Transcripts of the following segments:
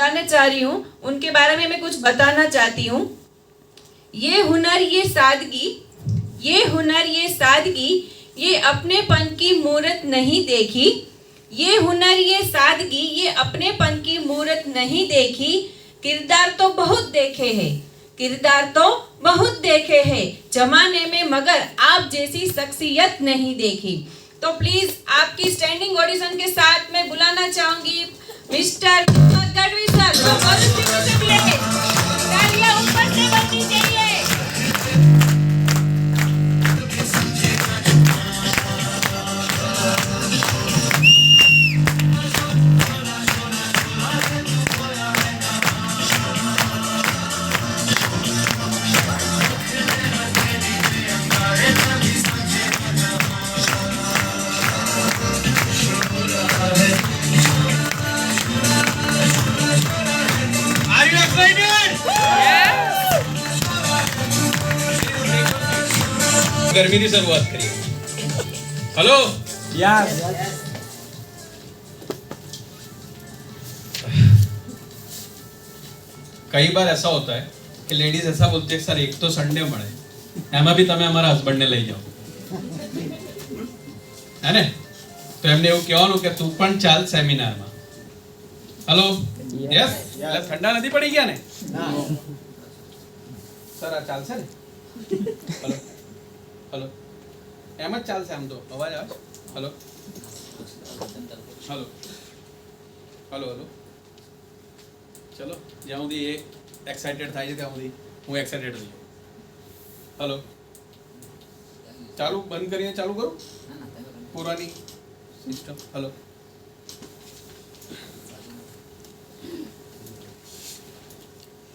बुलाना चाह रही हूँ, उनके बारे में मैं कुछ बताना चाहती हूँ। ये हुनर ये सादगी, ये हुनर ये सादगी, ये अपनेपन की मूरत नहीं देखी। ये हुनर ये सादगी, ये अपनेपन की मूरत नहीं देखी। किरदार तो बहुत देखे हैं, किरदार तो बहुत देखे हैं जमाने में, मगर आप जैसी शख्सियत नहीं देखी। तो प्लीज आपकी स्टैंडिंग ऑडिशन के साथ मैं बुलाना चाहूंगी मिस्टर दीपक गढ़वी सर। तो तालियां ऊपर से बननी चाहिए। गर्मी की शुरुआत करिए। हेलो यस कई बार ऐसा होता है कि लेडीज ऐसा बोलती है, सर एक तो संडे મળે એમાં બી તમે અમારા હસબન્ડને લઈ જાઓ, હે ને? તો એમને એવું કહેવાનું કે તું પણ ચાલ સેમિનારમાં. હેલો યસ, એટલે ઠંડા નથી પડી ગયા ને? સર આ ચાલશે ને? હેલો હેલો એમ જ ચાલશે આમ તો. અવાજ આવે? હેલો હેલો હેલો હેલો ચલો જ્યાં સુધી એ એક્સાઇટેડ થાય છે ત્યાં સુધી હું એક્સાઇટેડ થઈ જાઉં. હેલો ચાલુ બંધ કરીને ચાલુ કરું પુરાની સિસ્ટમ. હેલો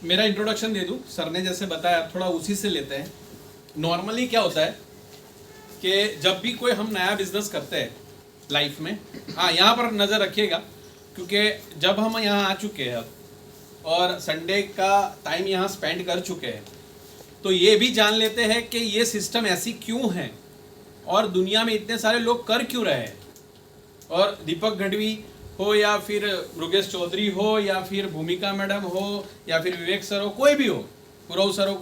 मेरा इंट्रोडक्शन दे दूं. सर ने जैसे बताया थोड़ा उसी से लेते हैं. नॉर्मली क्या होता है कि जब भी कोई हम नया बिजनेस करते हैं लाइफ में, हाँ यहाँ पर नज़र रखिएगा क्योंकि जब हम यहाँ आ चुके हैं अब और संडे का टाइम यहाँ स्पेंड कर चुके हैं तो ये भी जान लेते हैं कि ये सिस्टम ऐसी क्यों है और दुनिया में इतने सारे लोग कर क्यों रहे हैं. और दीपक गढ़वी हो या फिर मृगेश चौधरी हो या फिर भूमिका मैडम हो या फिर विवेक सर हो, कोई भी हो, पुरव सर हो,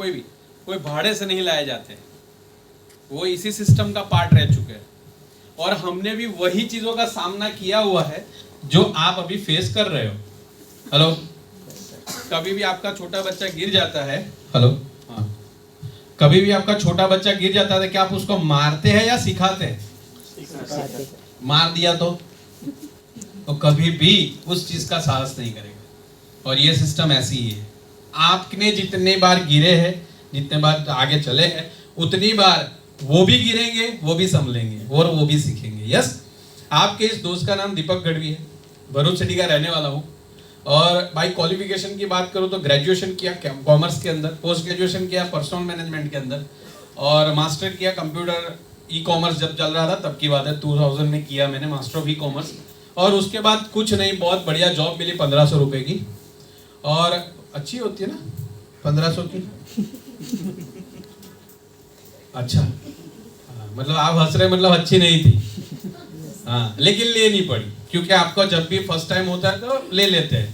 कोई भाड़े से नहीं लाए जाते, वो इसी सिस्टम का पार्ट रह चुके हैं. और हमने भी वही चीज़ों का सामना किया हुआ है जो आप अभी फेस कर रहे हो. हेलो कभी भी आपका छोटा बच्चा गिर जाता है, हेलो हाँ, कभी भी आपका छोटा बच्चा गिर जाता है क्या आप उसको मारते हैं या सिखाते हैं? मार दिया तो कभी भी उस चीज का साहस नहीं करेगा. और ये सिस्टम ऐसी ही है. आपने जितने बार गिरे हैं, जितने बार आगे चले हैं, उतनी बार वो भी गिरेंगे, वो भी संभलेंगे और वो भी सीखेंगे. यस, आपके इस दोस्त का नाम दीपक गढ़वी है, भरूच सिटी का रहने वाला हूँ. और भाई क्वालिफिकेशन की बात करूँ तो ग्रेजुएशन किया कॉमर्स के अंदर, पोस्ट ग्रेजुएशन किया पर्सनल मैनेजमेंट के अंदर और मास्टर किया कंप्यूटर ई कॉमर्स जब चल रहा था तब की बात है, 2000 में किया मैंने मास्टर ऑफ ई कॉमर्स. और उसके बाद कुछ नहीं, बहुत बढ़िया जॉब मिली 1500 रुपए की, और अच्छी होती है ना 1500 की. अच्छा हाँ, मतलब आप हंस रहे, मतलब अच्छी नहीं थी हाँ, लेकिन लेनी पड़ी क्योंकि आपको जब भी फर्स्ट टाइम होता है तो ले लेते हैं.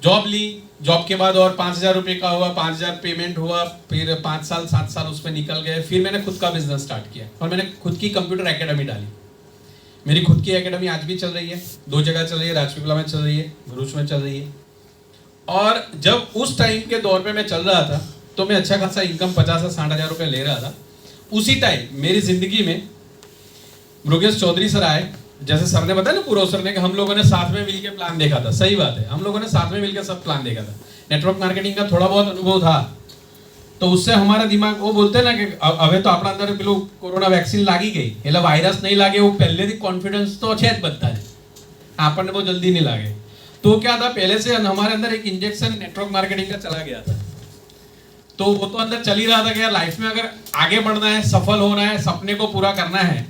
जॉब ली, जॉब के बाद और 5000 रुपये का हुआ, 5000 पेमेंट हुआ, फिर 5 साल 7 साल उसमें निकल गए. फिर मैंने खुद का बिजनेस स्टार्ट किया और मैंने खुद की कंप्यूटर एकेडमी डाली. मेरी खुद की एकेडमी आज भी चल रही है, 2 जगह चल रही है, राजपीपला में चल रही है, भरूच में चल रही है. और जब उस टाइम के दौर पे मैं चल रहा था तो मैं अच्छा खासा इनकम 50 से 60 हजार रुपये ले रहा था. उसी टाइम मेरी जिंदगी में मृगेश चौधरी सर आए. जैसे सर ने बताया ना, पूर्व सर ने, कि हम लोगों ने साथ में मिलकर प्लान देखा था. सही बात है, हम लोगों ने साथ में मिलकर सब प्लान देखा था. नेटवर्क मार्केटिंग का थोड़ा बहुत अनुभव था तो उससे हमारा दिमाग, वो बोलते ना कि હવે તો આપણા અંદર પેલું કોરોના વેક્સિન લાગી ગઈ એટલે વાયરસ નહીં લાગે એવું પહેલેથી કોન્ફિડન્સ તો છે જ બધાને, આપણને બહુ જલ્દી नहीं लागे. तो क्या था, पहले से हमारे अंदर एक इंजेक्शन नेटवर्क मार्केटिंग का चला गया था. तो वो तो अंदर चल ही रहा था कि यार लाइफ में अगर आगे बढ़ना है, सफल होना है, सपने को पूरा करना है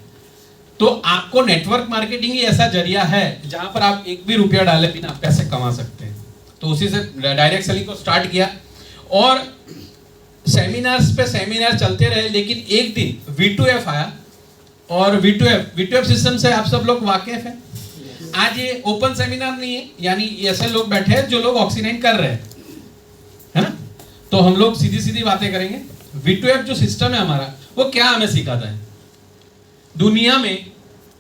तो आपको नेटवर्क मार्केटिंग ही ऐसा जरिया है जहां पर आप एक भी रुपया डाले बिना पैसे कमा सकते हैं. तो उसी से डायरेक्ट सेलिंग को स्टार्ट किया और सेमिनार्स पे सेमिनार चलते रहे. लेकिन एक दिन V2F आया और V2F सिस्टम से आप सब लोग वाकिफ हैं. आज ये ओपन सेमिनार नहीं है, यानी ऐसे लोग बैठे हैं जो लोग ऑक्सीनाइन कर रहे हैं, है ना। तो हम लोग सीधी सीधी बातें करेंगे। V2F जो सिस्टम है हमारा, वो क्या हमें सिखाता है। दुनिया में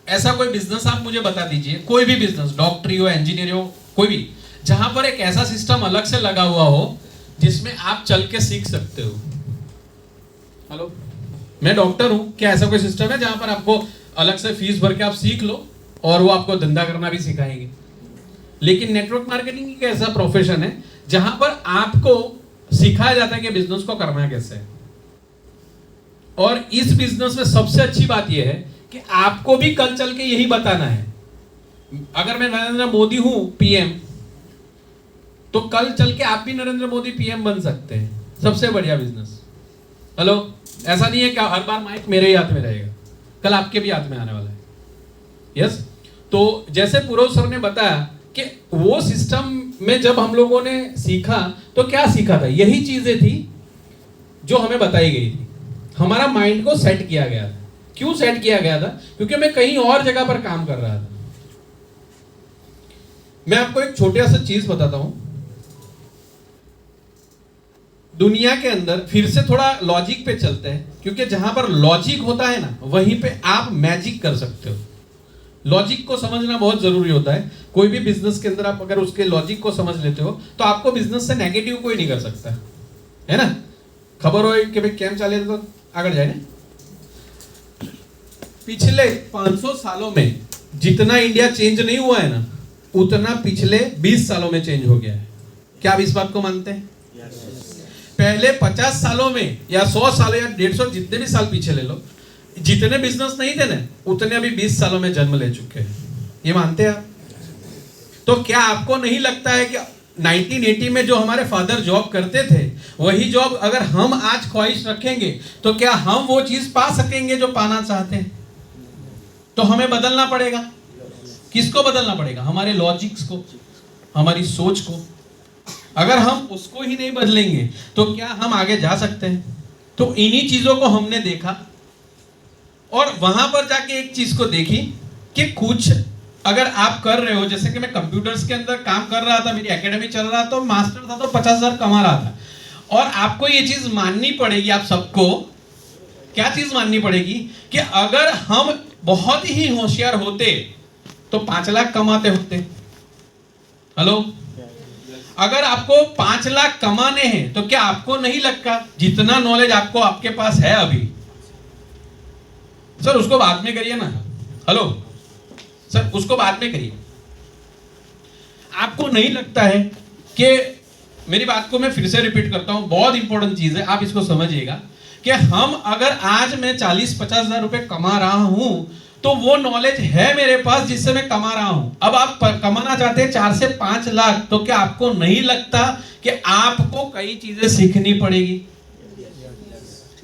ऐसा कोई बिजनेस आप मुझे बता दीजिए, कोई भी बिजनेस, डॉक्टरी हो, इंजीनियर हो, कोई भी, जहां पर एक ऐसा सिस्टम अलग से लगा हुआ हो जिसमें आप चल के सीख सकते हो। हेलो, मैं डॉक्टर हूं, क्या ऐसा कोई सिस्टम है जहां पर आपको अलग से फीस भर के आप सीख लो और वो आपको धंधा करना भी सिखाएंगे? लेकिन नेटवर्क मार्केटिंग एक ऐसा प्रोफेशन है जहां पर आपको सिखाया जाता है कि बिजनेस को करना कैसे है। और इस बिजनेस में सबसे अच्छी बात यह है कि आपको भी कल चल के यही बताना है। अगर मैं नरेंद्र मोदी हूं पीएम, तो कल चल के आप भी नरेंद्र मोदी पीएम बन सकते हैं। सबसे बढ़िया बिजनेस। हेलो, ऐसा नहीं है कि हर बार माइक मेरे ही हाथ में रहेगा, कल आपके भी हाथ में आने वाला है। यस। तो जैसे पूरव सर ने बताया कि वो सिस्टम में जब हम लोगों ने सीखा तो क्या सीखा था, यही चीजें थी जो हमें बताई गई थी। हमारा माइंड को सेट किया गया था। क्यों सेट किया गया था? क्योंकि मैं कहीं और जगह पर काम कर रहा था। मैं आपको एक छोटा सा चीज बताता हूं। दुनिया के अंदर फिर से थोड़ा लॉजिक पे चलते हैं, क्योंकि जहां पर लॉजिक होता है ना, वहीं पे आप मैजिक कर सकते हो। लॉजिक को समझना बहुत जरूरी होता है। कोई भी बिजनेस के अंदर आप अगर उसके लॉजिक को समझ लेते हो तो आपको बिजनेस से नेगेटिव कोई नहीं कर सकता, है ना। खबर हो कि भाई कैम चाले तो आगे जाए ना। पिछले 500 सालों में जितना इंडिया चेंज नहीं हुआ है ना, उतना पिछले 20 सालों में चेंज हो गया है। क्या आप इस बात को मानते हैं? पहले 50 सालों में या 100 साल या 150, जितने भी साल पीछे ले लो, जितने बिजनेस नहीं थे ना, उतने अभी 20 सालों में जन्म ले चुके हैं। ये मानते हैं आप? तो क्या आपको नहीं लगता है कि 1980 में जो हमारे फादर जॉब करते थे, वही जॉब अगर हम आज ख्वाहिश रखेंगे तो क्या हम वो चीज पा सकेंगे जो पाना चाहते हैं? तो हमें बदलना पड़ेगा। किसको बदलना पड़ेगा? हमारे लॉजिक्स को, हमारी सोच को। अगर हम उसको ही नहीं बदलेंगे तो क्या हम आगे जा सकते हैं? तो इन्हीं चीजों को हमने देखा और वहां पर जाके एक चीज को देखी कि कुछ अगर आप कर रहे हो, जैसे कि मैं कंप्यूटर्स के अंदर काम कर रहा था, मेरी एकेडमी चल रहा था, मास्टर था तो 50,000 कमा रहा था। और आपको ये चीज माननी पड़ेगी, आप सबको क्या चीज माननी पड़ेगी कि अगर हम बहुत ही होशियार होते तो 5 लाख कमाते होते। हेलो, अगर आपको 5 लाख कमाने हैं तो क्या आपको नहीं लगता जितना नॉलेज आपको आपके पास है अभी, सर उसको बाद में करिए ना। हेलो सर, उसको बाद में करिए। आपको नहीं लगता है कि, मेरी बात को मैं फिर से रिपीट करता हूं, बहुत इंपॉर्टेंट चीज है, आप इसको समझिएगा कि हम अगर आज मैं 40-50 हजार रुपए कमा रहा हूं तो वो नॉलेज है मेरे पास जिससे मैं कमा रहा हूं। अब आप कमाना चाहते हैं 4 से 5 लाख, तो क्या आपको नहीं लगता कि आपको कई चीजें सीखनी पड़ेगी?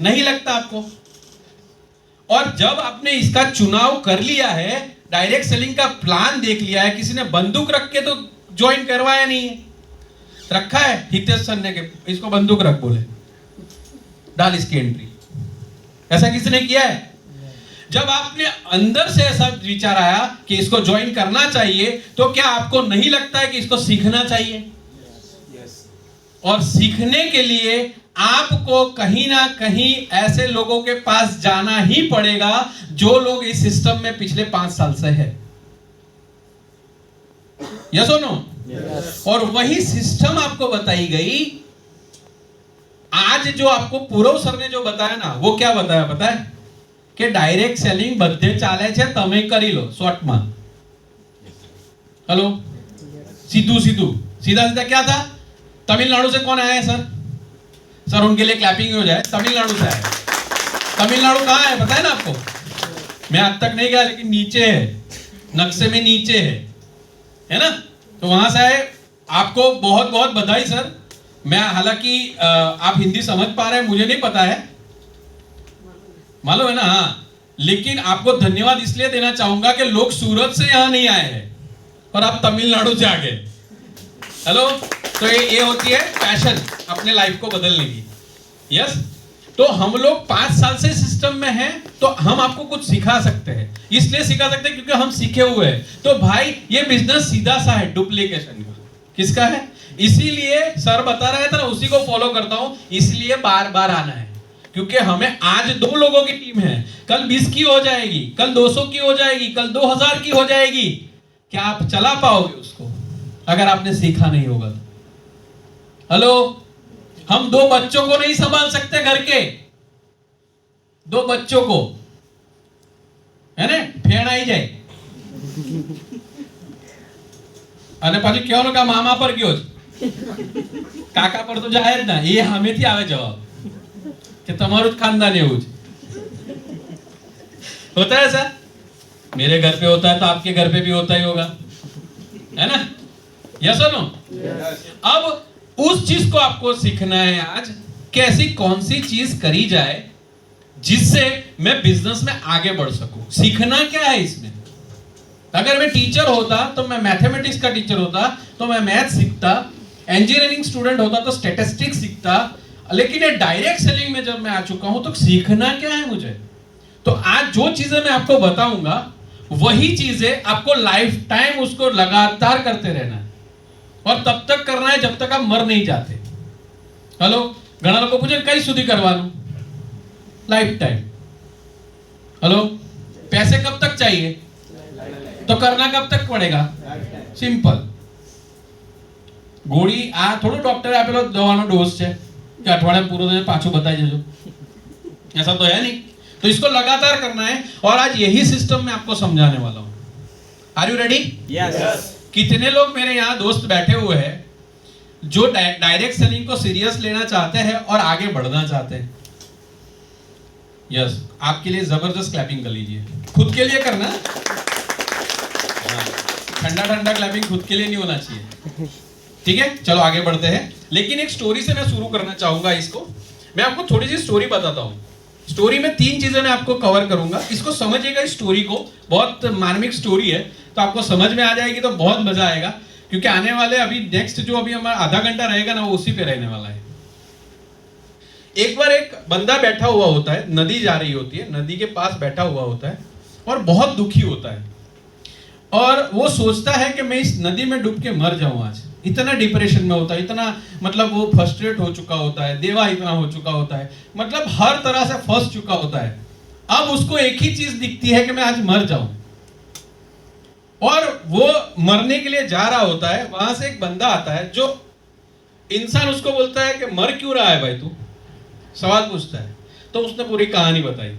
नहीं लगता आपको? और जब आपने इसका चुनाव कर लिया है, डायरेक्ट सेलिंग का प्लान देख लिया है, किसी ने बंदूक रख के तो ज्वाइन करवाया नहीं है, रखा है हितेश सर ने के इसको बंदूक रख, बोले डाल इसकी एंट्री, ऐसा किसी ने किया है? जब आपने अंदर से ऐसा विचार आया कि इसको ज्वाइन करना चाहिए, तो क्या आपको नहीं लगता है कि इसको सीखना चाहिए? और सीखने के लिए आपको कहीं ना कहीं ऐसे लोगों के पास जाना ही पड़ेगा जो लोग इस सिस्टम में पिछले 5 साल से है। यस और नो? और वही सिस्टम आपको बताई गई। आज जो आपको पूरव सर ने जो बताया ना, वो क्या बताया पता है? कि डायरेक्ट सेलिंग बधे चाले छे, तमे करी लो शॉर्ट में। हेलो, सीधू सीधा क्या था? तमिलनाडु से कौन आया है सर? सर उनके लिए क्लैपिंग हो जाए। तमिलनाडु से आया। तमिलनाडु कहाँ है पता है ना आपको? मैं आज तक नहीं गया, लेकिन नीचे है, नक्शे में नीचे है ना? तो वहां से आए। आपको बहुत बहुत बधाई सर। मैं हालांकि आप हिंदी समझ पा रहे हैं मुझे नहीं पता है, मालूम है ना? हाँ, लेकिन आपको धन्यवाद इसलिए देना चाहूंगा कि लोग सूरत से यहां नहीं आए हैं और आप तमिलनाडु से आ गए। हेलो, तो ये होती है पैशन अपने लाइफ को बदलने की। यस, तो हम लोग 5 साल से सिस्टम में हैं, तो तो हम आपको कुछ सिखा सकते हैं, इसलिए सिखा सकते हैं क्योंकि हम सीखे हुए हैं। तो भाई ये बिजनेस सीधा सा है डुप्लीकेशन का। किसका है? इसीलिए सर बता रहे थे ना, उसी को फॉलो करता हूं, इसलिए बार बार आना है। क्योंकि हमें आज 2 लोगों की टीम है, कल 20 की हो जाएगी, कल 200 की हो जाएगी, कल 2000 की हो जाएगी। क्या आप चला पाओगे उसको अगर आपने सीखा नहीं होगा तो? हेलो, हम 2 बच्चों को नहीं संभाल सकते, घर के 2 बच्चों को, है ना, फेण आई जाए અને પાછું કહેવાનું કે મામા પર ગયો છે, કાકા પર તો જાય જ ના, એ સામેથી આવે જવાબ કે તમારું જ ખાનદાન એવું છે। होता है सर, मेरे घर पे होता है तो आपके घर पे भी होता ही होगा, है ना? यस और नो? अब उस चीज को आपको सीखना है आज, कैसी कौन सी चीज करी जाए जिससे मैं बिजनेस में आगे बढ़ सकूं। सीखना क्या है इसमें? अगर मैं टीचर होता तो मैं मैथमेटिक्स का टीचर होता तो मैं मैथ सीखता, इंजीनियरिंग स्टूडेंट होता तो स्टैटिस्टिक्स सीखता, लेकिन ये डायरेक्ट सेलिंग में जब मैं आ चुका हूं तो सीखना क्या है मुझे? तो आज जो चीजें मैं आपको बताऊंगा वही चीजें आपको लाइफ टाइम उसको लगातार करते रहना है, और तब तक करना है जब तक आप मर नहीं जाते। हेलो, घણા લોકો પૂછે કઈ સુધી કરવાનું? Life time. हेलो, पैसे कब तक चाहिए? तो करना कब तक पड़ेगा? सिंपल। गोળી આ થોડું ડોક્ટરે આપેલો દવાનો ડોઝ છે કે અઠવાડિયા પૂરો થશે પાછું બતાવી દેજો, ऐसा तो है नहीं। तो इसको लगातार करना है, और आज यही सिस्टम मैं आपको समझाने वाला हूं। Are you ready? यस। कितने लोग मेरे यहाँ दोस्त बैठे हुए हैं जो डायरेक्ट सेलिंग को सीरियस लेना चाहते हैं और आगे बढ़ना चाहते हैं? यस, आपके लिए जबरदस्त क्लैपिंग कर लीजिए, खुद के लिए करना। ठंडा ठंडा क्लैपिंग खुद के लिए नहीं होना चाहिए, ठीक है? चलो आगे बढ़ते हैं, लेकिन एक स्टोरी से मैं शुरू करना चाहूंगा इसको। मैं आपको थोड़ी सी स्टोरी बताता हूँ। स्टोरी में 3 चीजें मैं आपको कवर करूंगा, इसको समझिएगा। इस स्टोरी को, बहुत मार्मिक स्टोरी है, तो आपको समझ में आ जाएगी तो बहुत मजा आएगा, क्योंकि आने वाले अभी नेक्स्ट जो अभी हमारा आधा घंटा रहेगा ना, वो उसी पे रहने वाला है। एक बार एक बंदा बैठा हुआ होता है, नदी जा रही होती है, नदी के पास बैठा हुआ होता है और बहुत दुखी होता है, और वो सोचता है कि मैं इस नदी में डूब के मर जाऊं आज। इतना डिप्रेशन में होता है, इतना मतलब वो फ्रस्ट्रेट हो चुका होता है, देवा इतना हो चुका होता है, मतलब हर तरह से फंस चुका होता है। अब उसको एक ही चीज दिखती है कि मैं आज मर जाऊं, और वो मरने के लिए जा रहा होता है। वहां से एक बंदा आता है, जो इंसान उसको बोलता है कि मर क्यों रहा है भाई तू, सवाल पूछता है। तो उसने पूरी कहानी बताई,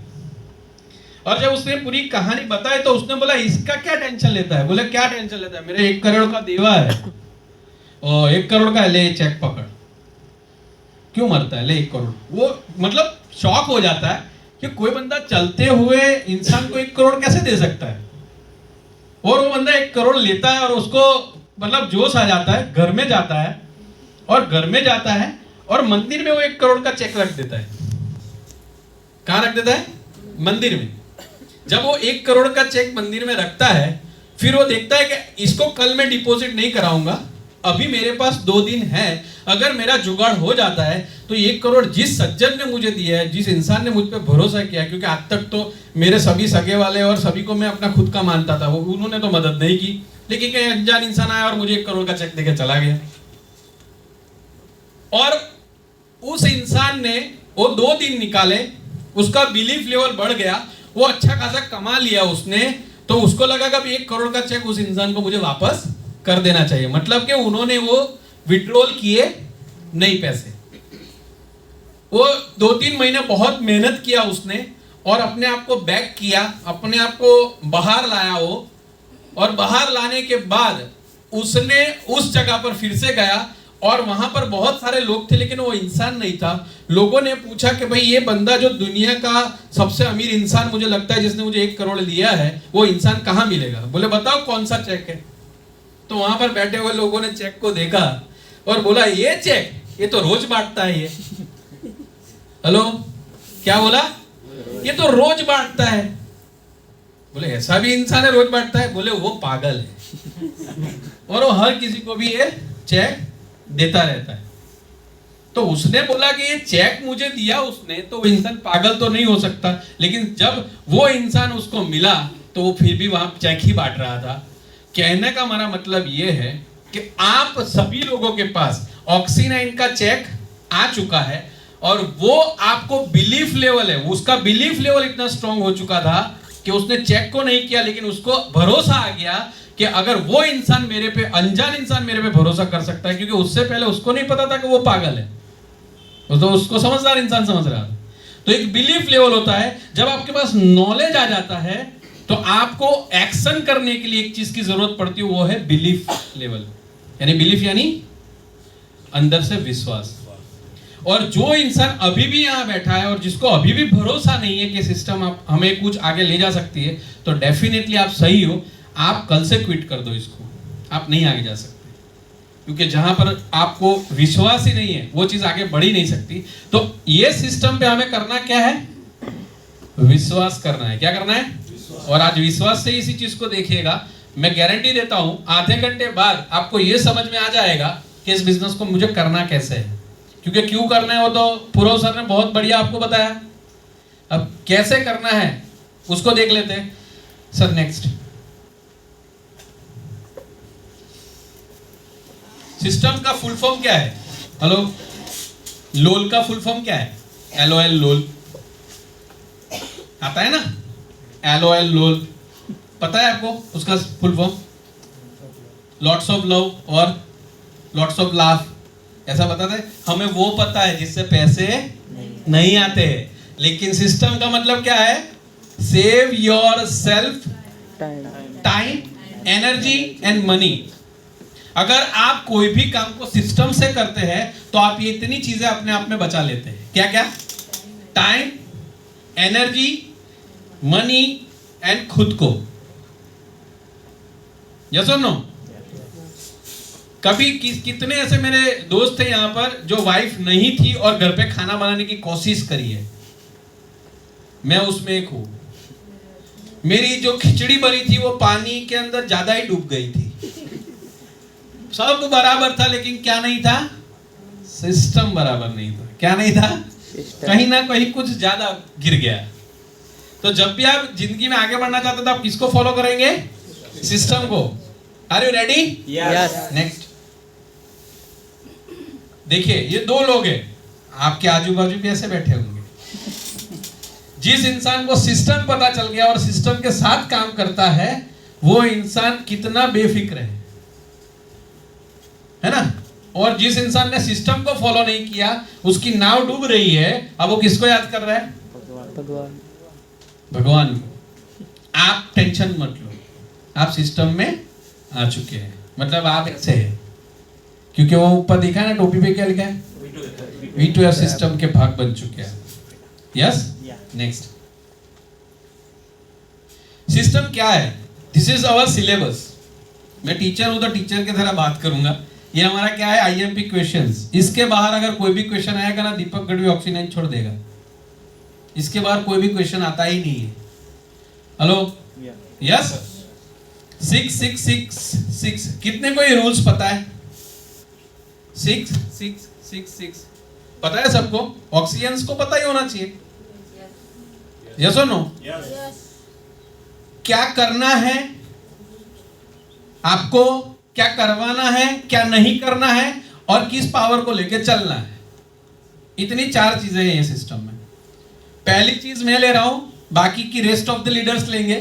और जब उसने पूरी कहानी बताई तो उसने बोला इसका क्या टेंशन लेता है? बोले क्या टेंशन लेता है, मेरे 1 करोड़ का देवा है, और 1 करोड़ का ले चेक पकड़, क्यों मरता है, ले 1 करोड़। वो मतलब शॉक हो जाता है कि कोई बंदा चलते हुए इंसान को 1 करोड़ कैसे दे सकता है, और वो बंदा 1 करोड़ लेता है, और उसको मतलब जोश आ जाता है, घर में जाता है, और घर में जाता है और मंदिर में वो 1 करोड़ का चेक रख देता है। कहाँ रख देता है? मंदिर में। जब वो 1 करोड़ का चेक मंदिर में रखता है, फिर वो देखता है कि इसको कल मैं डिपॉजिट नहीं कराऊंगा, अभी मेरे पास 2 दिन है, अगर मेरा जुगाड़ हो जाता है तो 1 करोड़ जिस सज्जन ने मुझे दिया है, जिस इंसान ने मुझ पर भरोसा किया, क्योंकि आज तक तो मेरे सभी सगे वाले और सभी को मैं अपना खुद का मानता था, वो उन्होंने तो मदद नहीं की, लेकिन कोई अनजान इंसान आया और मुझे 1 करोड़ का चेक देके चला गया, और उस इंसान ने वो 2 दिन निकाले, उसका बिलीफ लेवल बढ़ गया, वो अच्छा खासा कमा लिया उसने, तो उसको लगा कि 1 करोड़ का चेक उस इंसान को मुझे वापस कर देना चाहिए। मतलब कि उन्होंने वो विड्रॉल किए नहीं पैसे। वो 2-3 महीने बहुत मेहनत किया उसने, और अपने आप को बैक किया, अपने आप को बाहर लाया वो, और बाहर लाने के बाद उसने उस जगह पर फिर से गया, और वहां पर बहुत सारे लोग थे, लेकिन वो इंसान नहीं था। लोगों ने पूछा कि भाई ये बंदा जो दुनिया का सबसे अमीर इंसान मुझे लगता है, जिसने मुझे 1 करोड़ दिया है, वो इंसान कहाँ मिलेगा? बोले बताओ कौन सा चेक है। तो वहां पर बैठे हुए लोगों ने चेक को देखा और बोला ये चेक, ये तो रोज बांटता है ये। हेलो, क्या बोला? ये तो रोज बांटता है। बोले ऐसा भी इंसान है रोज बांटता है? बोले वो पागल है, और वो हर किसी को भी ये चेक देता रहता है। तो उसने बोला कि ये चेक मुझे दिया उसने, तो वो इंसान पागल तो नहीं हो सकता। लेकिन जब वो इंसान उसको मिला तो वो फिर भी वहां चेक ही बांट रहा था। कहने का हमारा मतलब ये है कि आप सभी लोगों के पास ऑक्सी-9 का चेक आ चुका है और वो आपको बिलीफ लेवल है, उसका बिलीफ लेवल इतना स्ट्रांग हो चुका था कि उसने चेक को नहीं किया, लेकिन उसको भरोसा आ गया कि अगर वो इंसान मेरे पे, अनजान इंसान मेरे पे भरोसा कर सकता है, क्योंकि उससे पहले उसको नहीं पता था कि वो पागल है, तो उसको समझदार इंसान समझ रहा था। तो एक बिलीफ लेवल होता है, जब आपके पास नॉलेज आ जाता है तो आपको एक्शन करने के लिए एक चीज की जरूरत पड़ती है, वो है बिलीफ लेवल। यानी बिलीफ यानी अंदर से विश्वास। और जो इंसान अभी भी यहाँ बैठा है और जिसको अभी भी भरोसा नहीं है कि सिस्टम आप हमें कुछ आगे ले जा सकती है, तो डेफिनेटली आप सही हो, आप कल से क्विट कर दो इसको, आप नहीं आगे जा सकते। क्योंकि जहां पर आपको विश्वास ही नहीं है वो चीज आगे बढ़ ही नहीं सकती। तो ये सिस्टम पे हमें करना क्या है? विश्वास करना है। क्या करना है? और आज विश्वास से इसी चीज को देखिएगा, मैं गारंटी देता हूं आधे घंटे बाद आपको ये समझ में आ जाएगा कि इस बिजनेस को मुझे करना कैसे है। क्योंकि क्यों करना है वो तो पूर्व सर ने बहुत बढ़िया आपको बताया, अब कैसे करना है उसको देख लेते हैं। सर नेक्स्ट, सिस्टम का फुल फॉर्म क्या है? हेलो, लोल का फुल फॉर्म क्या है? LOL, लोल आता है ना? LOL, लोल पता है आपको उसका full form? Lots of love और लॉट्स ऑफ लाफ, ऐसा बताते हैं। हमें वो पता है जिससे पैसे नहीं आते हैं, लेकिन सिस्टम का मतलब क्या है? Save your self time, energy and money. अगर आप कोई भी काम को सिस्टम से करते हैं तो आप ये इतनी चीजें अपने आप में बचा लेते हैं। क्या क्या? टाइम, एनर्जी, मनी एंड खुद को। यस और नो? कभी कितने ऐसे मेरे दोस्त थे यहाँ पर जो वाइफ नहीं थी और घर पे खाना बनाने की कोशिश करी है? मैं उसमें एक हूं। मेरी जो खिचड़ी बनी थी वो पानी के अंदर ज्यादा ही डूब गई थी। सब बराबर था, लेकिन क्या नहीं था? सिस्टम बराबर नहीं था। क्या नहीं था? कहीं ना कहीं कुछ ज्यादा गिर गया। तो जब भी आप जिंदगी में आगे बढ़ना चाहते हो तो आप किसको फॉलो करेंगे? सिस्टम को। Are you ready? Yes. Next देखिए, ये दो लोग हैं, आपके आजू बाजू भी ऐसे बैठे होंगे। जिस इंसान को सिस्टम पता चल गया और सिस्टम के साथ काम करता है, वो इंसान कितना बेफिक्र है ना? और जिस इंसान ने सिस्टम को फॉलो नहीं किया, उसकी नाव डूब रही है, अब वो किसको याद कर रहा है? भगवान को। आप टेंशन मत लो, आप सिस्टम में आ चुके हैं, मतलब आप ऐसे हैं। क्योंकि वो ऊपर दिखा है ना, टोपी पे क्या लिखा है? वी टू सिस्टम के भाग बन चुके हैं। Yes, next. सिस्टम क्या है? This is our syllabus. मैं टीचर हूं तो टीचर की तरह बात करूंगा। ये हमारा क्या है? IMP questions. इसके बाहर अगर कोई भी क्वेश्चन आएगा ना, दीपक गढ़वी ऑक्सी-9 छोड़ देगा। इसके बाहर कोई भी क्वेश्चन आता ही नहीं है। Hello, yes. 6 6 6 6 कितने को ये रूल्स पता है? 6 6 6 6 पता है सबको? ऑक्सीजन्स को पता ही होना चाहिए। यस और नो? क्या करना है आपको, क्या करवाना है, क्या नहीं करना है, और किस पावर को लेके चलना है। इतनी 4 चीजें हैं ये सिस्टम में। पहली चीज मैं ले रहा हूं, बाकी की रेस्ट ऑफ द लीडर्स लेंगे।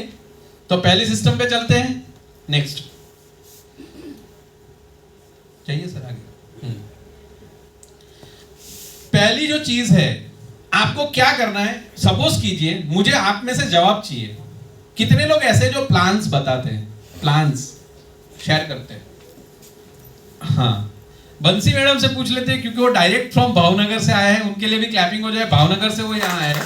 तो पहले सिस्टम पे चलते हैं। नेक्स्ट चाहिए सर आगे। पहली जो चीज है, आपको क्या करना है? सपोज कीजिए मुझे आप में से जवाब चाहिए। कितने लोग ऐसे जो प्लान्स बताते हैं, प्लान्स शेयर करते हैं? हाँ, बंसी मैडम से पूछ लेते हैं, क्योंकि वो डायरेक्ट फ्रॉम भावनगर से आए हैं। उनके लिए भी क्लैपिंग हो जाए। भावनगर से वो यहाँ आए हैं।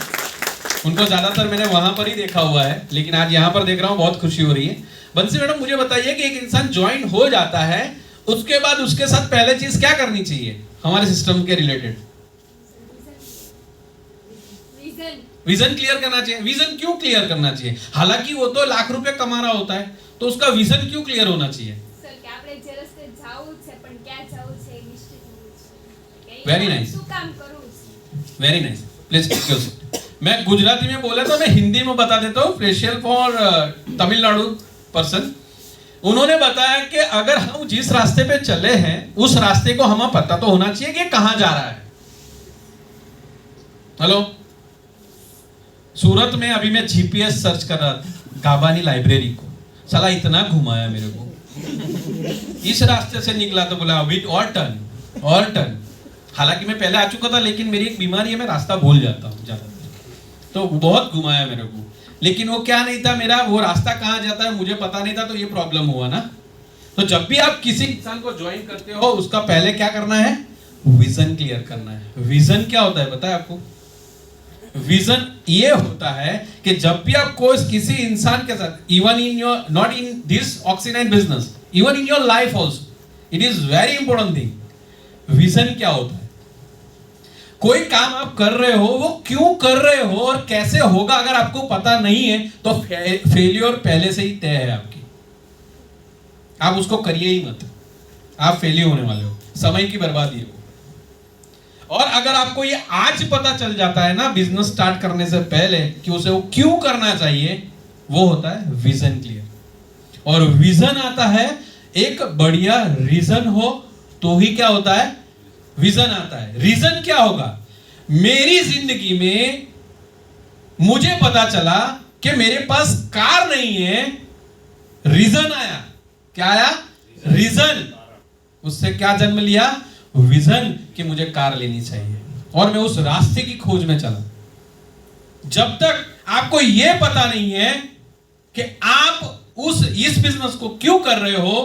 उनको ज्यादातर मैंने वहां पर ही देखा हुआ है, लेकिन आज यहाँ पर देख रहा हूँ, बहुत खुशी हो रही है। बंसी मैडम मुझे बताइए कि एक इंसान ज्वाइन हो जाता है, उसके बाद उसके साथ पहले चीज क्या करनी चाहिए हमारे सिस्टम के रिलेटेड? विजन क्लियर करना चाहिए। विजन क्यों क्लियर करना चाहिए? हालांकि वो तो लाख रुपए कमा रहा होता है, तो उसका विजन क्यों क्लियर होना चाहिए? सर, કે આપણે જે રસ્તે જાવું છે પણ ક્યાં જાવું છે એ નિશ્ચિત હોવું છે. કે વેરી નાઇસ, શું કામ કરું? Very nice, please. मैं गुजराती में बोला था, मैं हिंदी में बता देता हूँ, स्पेशल फॉर तमिलनाडु पर्सन। उन्होंने बताया कि अगर हम जिस रास्ते पे चले हैं उस रास्ते को हमें पता तो होना चाहिए कि कहां जा रहा है। हेलो, सूरत में अभी मैं जीपीएस सर्च कर रहा था गाबानी लाइब्रेरी को, साला इतना घुमाया मेरे को, इस रास्ते से निकला तो बोला अभी और टर्न। हालांकि मैं पहले आ चुका था, लेकिन मेरी एक बीमारी है, मैं रास्ता भूल जाता हूँ ज्यादातर, तो बहुत घुमाया मेरे को। लेकिन वो क्या नहीं था, मेरा वो रास्ता कहाँ जाता है मुझे पता नहीं था, तो ये प्रॉब्लम हुआ ना। तो जब भी आप किसी इंसान को ज्वाइन करते हो, उसका पहले क्या करना है, विजन क्लियर करना है। विजन क्या होता है पता है आपको? विजन ये होता है कि जब भी आप कोई किसी इंसान के साथ, even in your, not in this Oxy9 business, even in your life also, it is very important thing. Vision क्या होता है? कोई काम आप कर रहे हो, वो क्यों कर रहे हो और कैसे होगा, अगर आपको पता नहीं है तो फेलियर पहले से ही तय है आपकी। आप उसको करिए ही मत, आप फेलियर होने वाले हो, समय की बर्बादी हो। और अगर आपको ये आज पता चल जाता है ना बिजनेस स्टार्ट करने से पहले कि उसे वो क्यों करना चाहिए, वो होता है विजन क्लियर। और विजन आता है, एक बढ़िया रीजन हो तो ही क्या होता है, विजन आता है। रीजन क्या होगा? मेरी जिंदगी में मुझे पता चला कि मेरे पास कार नहीं है, रीजन आया। क्या आया? रीजन। उससे क्या जन्म लिया? विजन कि मुझे कार लेनी चाहिए, और मैं उस रास्ते की खोज में चला। जब तक आपको यह पता नहीं है कि आप इस बिजनेस को क्यों कर रहे हो,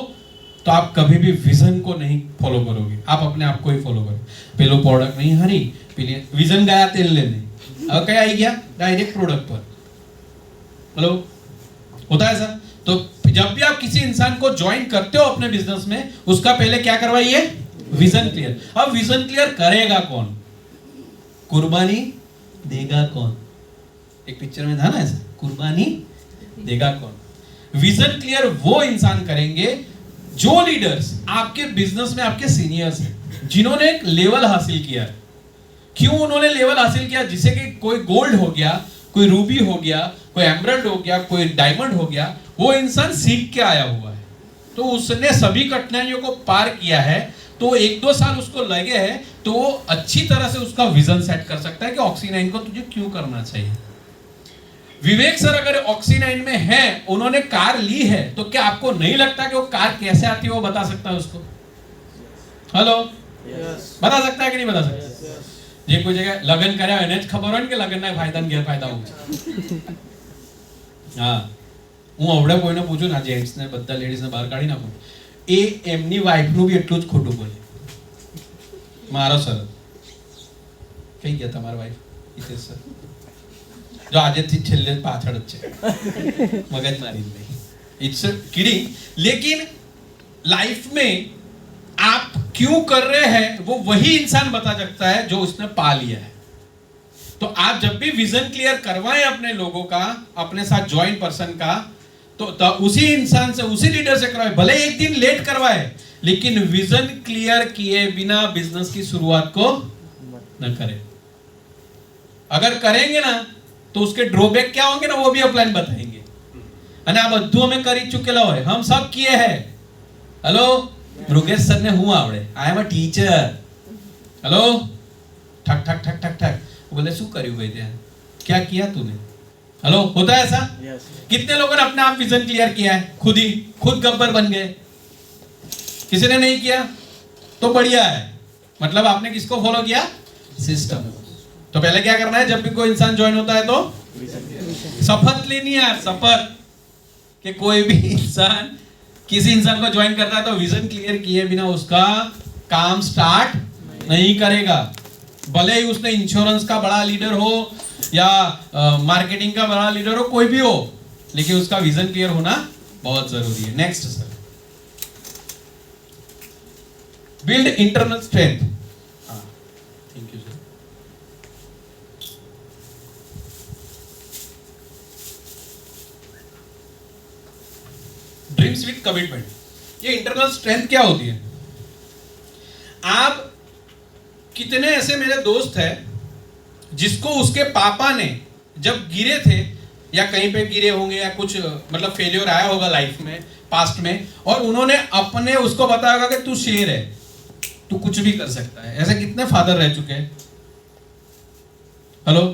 तो आप कभी भी विजन को नहीं फॉलो करोगे, आप अपने आप को ही फॉलो करोगे। पेलो प्रोडक्ट नहीं हरी पीले, विजन गया तेल लेने, अब क्या आई गया डायरेक्ट प्रोडक्ट पर। हेलो, होता है ऐसा? तो जब भी आप किसी इंसान को ज्वाइन करते हो अपने बिजनेस में, उसका पहले क्या करवाइए, विजन क्लियर। अब विजन क्लियर करेगा कौन? कुर्बानी देगा कौन? एक पिक्चर में था ना ऐसा, कुर्बानी देगा कौन? विजन क्लियर वो इंसान करेंगे जो लीडर्स आपके बिजनेस में आपके सीनियर्स हैं, जिन्होंने एक लेवल हासिल किया है। क्यों उन्होंने लेवल हासिल किया? जिसे कि कोई गोल्ड हो गया, कोई रूबी हो गया, कोई एमराल्ड हो गया, कोई डायमंड हो गया, वो इंसान सीख के आया हुआ है। तो उसने सभी कठिनाइयों को पार किया है, तो 1-2 साल उसको लगे हैं, तो वो अच्छी तरह से उसका विजन सेट कर सकता है कि ऑक्सी9 को तुझे क्यों करना चाहिए। विवेक सर अगर ऑक्सी9 में है, उन्होंने कार ली है, तो क्या आपको नहीं लगता कि वो कार कैसे आती है वो बता सकता है उसको? हेलो, बता सकता है कि नहीं बता सकता? જે કોઈ જગ્યાએ લગન કર્યા હોય એને જ ખબર હોય ને કે લગનના ફાયદા ને ગેરફાયદા હોય છે। હા, હું અવડે કોઈને પૂછું ના, જેન્ટ્સ ને બધા લેડીઝ ને બહાર કાઢી નાખું, એ એમની વાઈફ નું બી એટલું જ ખોટું બોલે। મારો સર કઈ ગયા તમારા વાઈફ હિતેશ સર, જો આજેથી છેલ્લે પાછળ જ છે, મગજ મારી નહીં, ઇટ્સ કિડિંગ। लेकिन लाइफ में आप क्यों कर रहे हैं वो वही इंसान बता सकता है जो उसने पा लिया है। तो आप जब भी विजन क्लियर करवाएं अपने लोगों का, अपने साथ ज्वाइन पर्सन का, तो उसी इंसान से, उसी लीडर से करवाए, भले एक दिन लेट करवाए, लेकिन विजन क्लियर किए बिना बिजनेस की शुरुआत को न करें। अगर करेंगे ना तो उसके ड्रॉबैक क्या होंगे ना, वो भी अपलाइन बताएंगे। અને આ બધું અમે કરી ચૂકેલા હોય, हम सब किए हैं। हेलो, मृगेश सर ने हूँ आवड़े, I am a teacher. Hello, ठक ठक ठक ठक ठक, बोले शू કર્યું भाई ध्यान, क्या किया तूने? हेलो, होता है ऐसा? कितने लोगों ने अपने आप विजन क्लियर किया है, खुद गब्बर बन गए? किसी ने नहीं किया तो बढ़िया है, मतलब आपने किसको फॉलो किया? सिस्टम। तो पहले क्या करना है, जब भी कोई इंसान ज्वाइन होता है तो शपथ लेनी है, शपथ कि कोई भी इंसान किसी इंसान को ज्वाइन करता है तो विजन क्लियर किए बिना उसका काम स्टार्ट नहीं करेगा। भले ही उसने इंश्योरेंस का बड़ा लीडर हो या मार्केटिंग का बड़ा लीडर हो, कोई भी हो, लेकिन उसका विजन क्लियर होना बहुत जरूरी है। Next sir, build internal strength. Thank you sir. Dreams with commitment, ये इंटरनल स्ट्रेंथ क्या होती है? आप कितने ऐसे मेरे दोस्त हैं जिसको उसके पापा ने जब गिरे थे या कहीं पे गिरे होंगे या कुछ मतलब फेलियर आया होगा लाइफ में पास्ट में, और उन्होंने अपने उसको बताया होगा कि तू शेर है, तू कुछ भी कर सकता है। ऐसे कितने फादर रह चुके हैं? हेलो,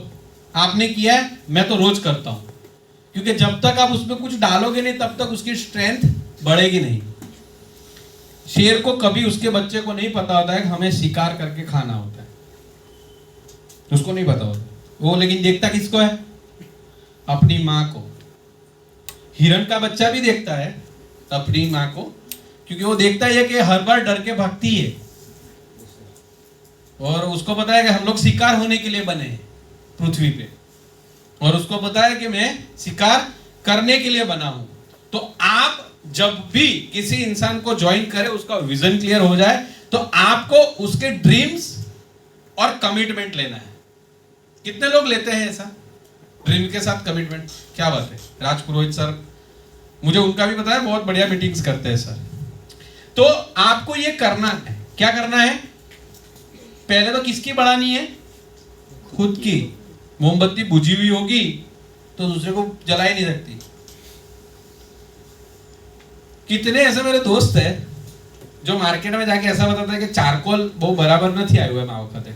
आपने किया है? मैं तो रोज करता हूं, क्योंकि जब तक आप उसमें कुछ डालोगे नहीं तब तक उसकी स्ट्रेंथ बढ़ेगी नहीं। शेर को कभी उसके बच्चे को नहीं पता होता है कि हमें शिकार करके खाना होता है, उसको नहीं पता होता वो, लेकिन देखता किसको है? अपनी माँ को। हिरण का बच्चा भी देखता है अपनी माँ को, क्योंकि वो देखता है कि हर बार डर के भागती है, और उसको पता है कि हम लोग शिकार होने के लिए बने हैं पृथ्वी पे, और उसको पता है कि मैं शिकार करने के लिए बना हूं। तो आप जब भी किसी इंसान को ज्वाइन करें, उसका विजन क्लियर हो जाए, तो आपको उसके ड्रीम्स और कमिटमेंट लेना है। कितने लोग लेते हैं ऐसा ड्रीम के साथ कमिटमेंट? क्या बात है, राज पुरोहित सर, मुझे उनका भी पता है, बहुत बढ़िया मीटिंग्स करते हैं सर। तो आपको ये करना है, क्या करना है? पहले तो किसकी बढ़ानी है? खुद की। मोमबत्ती बुझी हुई होगी तो दूसरे को जला ही नहीं सकती। कितने ऐसे मेरे दोस्त है जो मार्केट में जाके ऐसा बताता है कि चारकोल वो बराबर नहीं आयु है माँ वखते।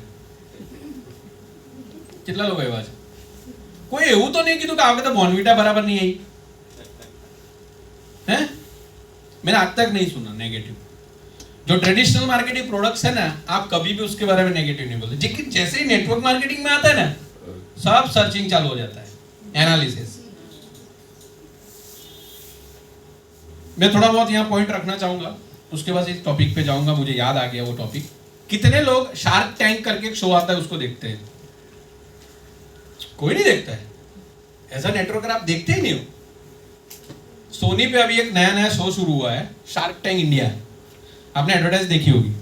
कितना लोग है? कोई એવું तो नहीं कीधું કે આ વખતે બોર્નવિટા बराबर नहीं आई है? मैंने आज तक नहीं सुना नेगेटिव। जो ट्रेडिशनल मार्केटिंग प्रोडक्ट्स है ना, आप कभी भी उसके बारे में नेगेटिव नहीं बोलते। लेकिन जैसे ही नेटवर्क मार्केटिंग में आता है ना, सब सर्चिंग चालू हो जाता है, एनालिसिस। मैं थोड़ा बहुत यहाँ पॉइंट रखना चाहूंगा, उसके बाद इस टॉपिक पे जाऊंगा। मुझे याद आ गया वो टॉपिक। कितने लोग शार्क टैंक करके एक शो आता है उसको देखते हैं? कोई नहीं देखता है। ऐसा नेटवर्कर आप देखते ही नहीं हो। सोनी पे अभी एक नया शो शुरू हुआ है, शार्क टैंक इंडिया। आपने एडवर्टाइज देखी होगी,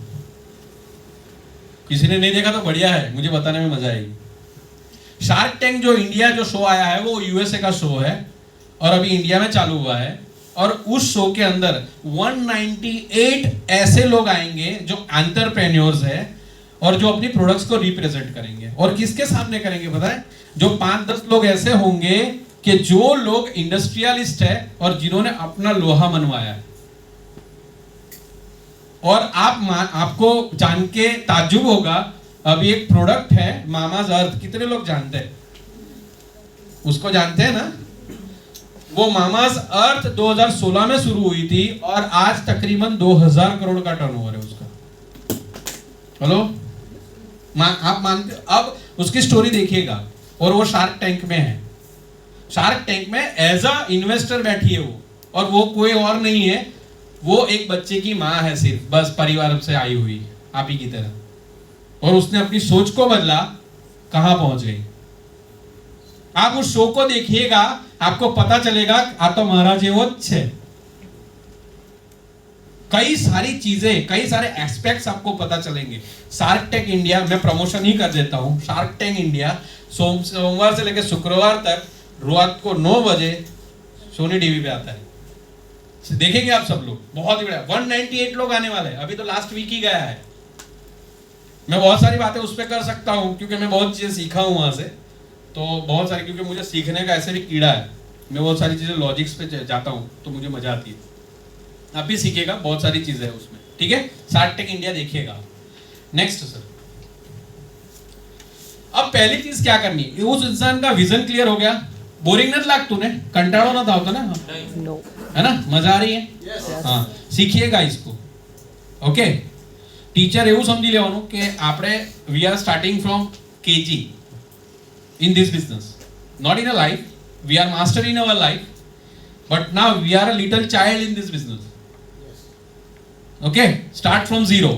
किसी ने नहीं देखा तो बढ़िया है, मुझे बताने में मजा आएगी। शार्क टैंक जो इंडिया जो शो आया है वो यूएसए का शो है और अभी इंडिया में चालू हुआ है। और उस शो के अंदर 198 ऐसे लोग आएंगे जो एंटरप्रेन्योर्स है और जो अपनी प्रोडक्ट्स को रिप्रेजेंट करेंगे। और किसके सामने करेंगे पता है? जो 5-10 लोग ऐसे होंगे कि जो लोग इंडस्ट्रियलिस्ट है और जिन्होंने अपना लोहा मनवाया है। और आपको जान के ताज्जुब होगा, अभी एक प्रोडक्ट है मामाज अर्थ, कितने लोग जानते हैं? उसको जानते हैं ना? वो मामाज अर्थ 2016 में शुरू हुई थी और आज तकरीबन 2000 करोड़ का टर्नओवर है उसका। हेलो, आप मानते? अब उसकी स्टोरी देखिएगा, और वो शार्क टैंक में है। शार्क टैंक में एज अ इन्वेस्टर बैठी है वो, और वो कोई और नहीं है, वो एक बच्चे की माँ है सिर्फ, बस परिवार से आई हुई आप ही की तरह। और उसने अपनी सोच को बदला, कहां पहुंच गई। आप उस शो को देखिएगा, आपको पता चलेगा आ तो महाराज वो छे। कई सारी चीजें, कई सारे एस्पेक्ट्स आपको पता चलेंगे। शार्क टैंक इंडिया, मैं प्रमोशन ही कर देता हूं। शार्क टैंक इंडिया सोमवार से लेकर शुक्रवार तक रात को 9 बजे सोनी टीवी पे आता है। देखेंगे आप सब लोग, बहुत ही बढ़िया। 198 लोग आने वाले हैं, अभी तो लास्ट वीक ही गया है। मैं बहुत सारी बातें उस पर कर सकता हूं क्योंकि मैं बहुत चीजें सीखा हूं वहां से। तो बहुत सारी, क्योंकि मुझे सीखने का ऐसे भी कीड़ा है, मैं बहुत सारी चीजें लॉजिक्स पे जाता हूं तो मुझे मजा आती है। आप भी सीखिएगा, बहुत सारी चीजें है उसमें, ठीक है? शार्क टैंक इंडिया देखिएगा। नेक्स्ट सर, अब पहली चीज क्या करनी है? उस इंसान का विजन क्लियर हो गया। बोरिंग नहीं लाग तूने? कंटाळो ना होता ना? No. है ना? मजा आ रही है? हाँ, सीखिएगा इसको। ओके, टीचर એવું સમજી લેવાનું કે આપણે we are starting from KG in this business, not in a life. We are master in our life, but now we are a little child in this business. Okay, start from zero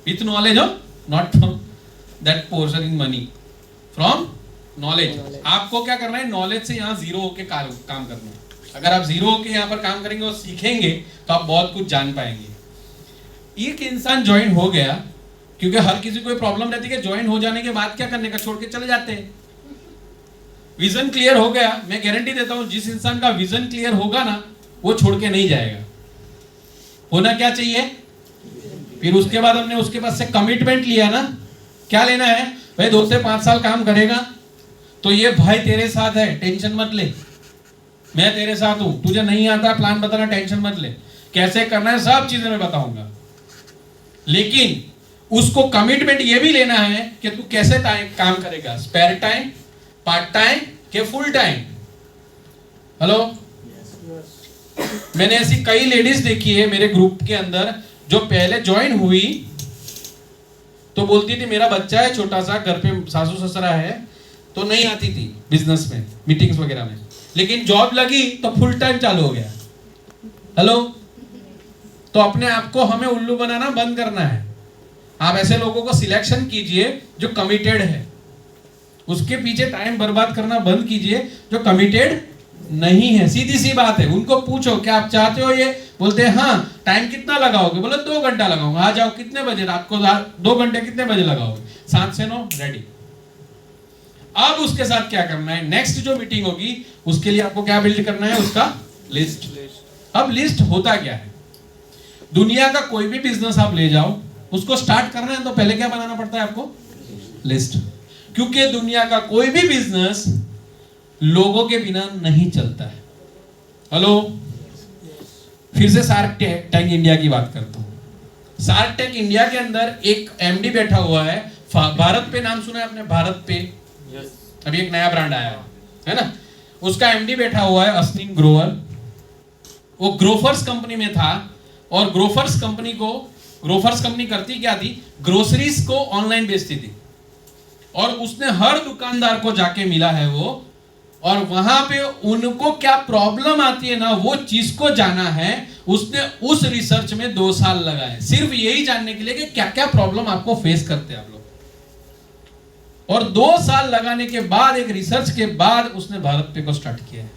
with knowledge, not from that portion in money, from knowledge. आपको क्या करना है? Knowledge से यहाँ zero होके काम करना है। अगर आप जीरो होके यहाँ पर काम करेंगे और सीखेंगे तो आप बहुत कुछ जान पाएंगे। एक इंसान ज्वाइन हो गया, क्योंकि हर किसी को प्रॉब्लम रहती है कि ज्वाइन हो जाने के बाद क्या करने का, छोड़ के चले जाते हैं। विजन क्लियर हो गया, मैं गारंटी देता हूं जिस इंसान का विजन क्लियर होगा ना, वो छोड़ के नहीं जाएगा। होना क्या चाहिए? फिर उसके बाद हमने उसके पास से कमिटमेंट लिया ना, क्या लेना है भाई, 2 से 5 साल काम करेगा तो ये भाई तेरे साथ है, टेंशन मत ले, मैं तेरे साथ हूं, तुझे नहीं आता प्लान बताना, टेंशन मत ले, कैसे करना है सब चीजें मैं बताऊंगा। लेकिन उसको कमिटमेंट ये भी लेना है कि तू कैसे टाइम काम करेगा, स्पेयर टाइम, पार्ट टाइम के फुल टाइम। हेलो, मैंने ऐसी कई लेडीज देखी है मेरे ग्रुप के अंदर जो पहले ज्वाइन हुई तो बोलती थी मेरा बच्चा है छोटा सा, घर पे सासू ससुरा है, तो नहीं आती थी बिजनेस में, मीटिंग्स वगैरह में, लेकिन जॉब लगी तो फुल टाइम चालू हो गया। हेलो, तो अपने आप को हमें उल्लू बनाना बंद करना है। आप ऐसे लोगों को सिलेक्शन कीजिए जो कमिटेड है, उसके पीछे टाइम बर्बाद करना बंद कीजिए जो कमिटेड नहीं है। सीधी सी बात है, उनको पूछो क्या आप चाहते हो ये, बोलते हैं हाँ, टाइम कितना लगाओगे, बोले 2 घंटा लगाऊंगा, आ जाओ, कितने बजे, रात को 2 घंटे कितने बजे लगाओगे, 7 से 9 रेडी। अब उसके साथ क्या करना है, नेक्स्ट जो मीटिंग होगी उसके लिए आपको क्या बिल्ड करना है, उसका लिस्ट। अब लिस्ट होता क्या है, दुनिया का कोई भी बिजनेस आप ले जाओ, उसको स्टार्ट करना है तो पहले क्या बनाना पड़ता है आपको, लिस्ट। क्योंकि दुनिया का कोई भी बिजनेस लोगों के बिना नहीं चलता है। हेलो, फिर से शार्क टैंक इंडिया की बात करता हूं। शार्क टैंक इंडिया के अंदर एक एमडी बैठा हुआ है, भारत पे नाम सुना है आपने, भारत पे अभी एक नया ब्रांड आया है ना, उसका एमडी बैठा हुआ है अश्विन ग्रोवर। वो ग्रोफर्स कंपनी में था और ग्रोफर्स कंपनी करती क्या थी, ग्रोसरीज को ऑनलाइन बेचती थी, और उसने हर दुकानदार को जाके मिला है वो, और वहां पे उनको क्या प्रॉब्लम आती है ना, वो चीज को जाना है। उसने उस रिसर्च में 2 साल लगाए सिर्फ यही जानने के लिए कि क्या क्या प्रॉब्लम आपको फेस करते हैं आप लोग, और 2 साल लगाने के बाद एक रिसर्च के बाद उसने भारत पे को स्टार्ट किया है।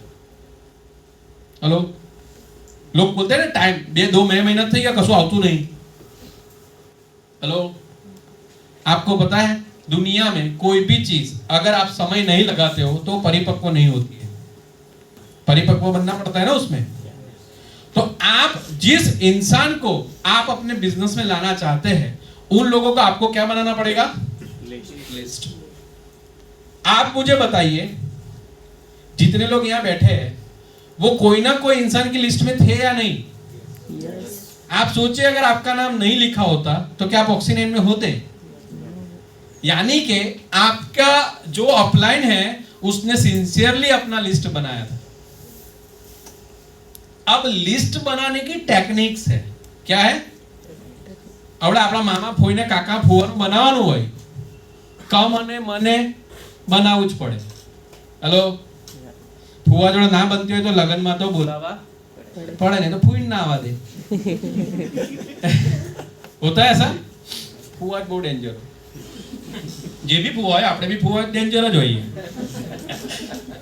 हेलो, लोग बोलते हैं ना टाइम બે 2 મહિના થઈ ગયા કશું આવતું नहीं। हेलो, आपको पता है दुनिया में कोई भी चीज अगर आप समय नहीं लगाते हो तो परिपक्व नहीं होती है, परिपक्व बनना पड़ता है ना उसमें। तो आप जिस इंसान को आप अपने बिजनेस में लाना चाहते हैं उन लोगों को आपको क्या बनाना पड़ेगा, लिस्ट। आप मुझे बताइए जितने लोग यहां बैठे हैं वो कोई ना कोई इंसान की लिस्ट में थे या नहीं? आप सोचिए अगर आपका नाम नहीं लिखा होता तो क्या आप ऑक्सीजन में होते? यानी कि आपका जो अपलाइन है उसने सिंसियरली अपना लिस्ट बनाया था। अब लिस्ट बनाने की टेक्निक्स है, क्या है? આપણે આપણા મામા ફોઈને કાકા ફુવાનું બનાવવાનું હોય, કમ અને મને બનાવવું જ પડે। હેલો, ફુવા જોડે ના બનતી હોય તો લગનમાં તો બોલાવા પડે, નહીં તો ફૂઈને ના આવવા દે। होता है ऐसा? फुआ बहुत डेंजर, जे भी फुआ है આપણે भी फुआ डेंजर જ હોઈએ।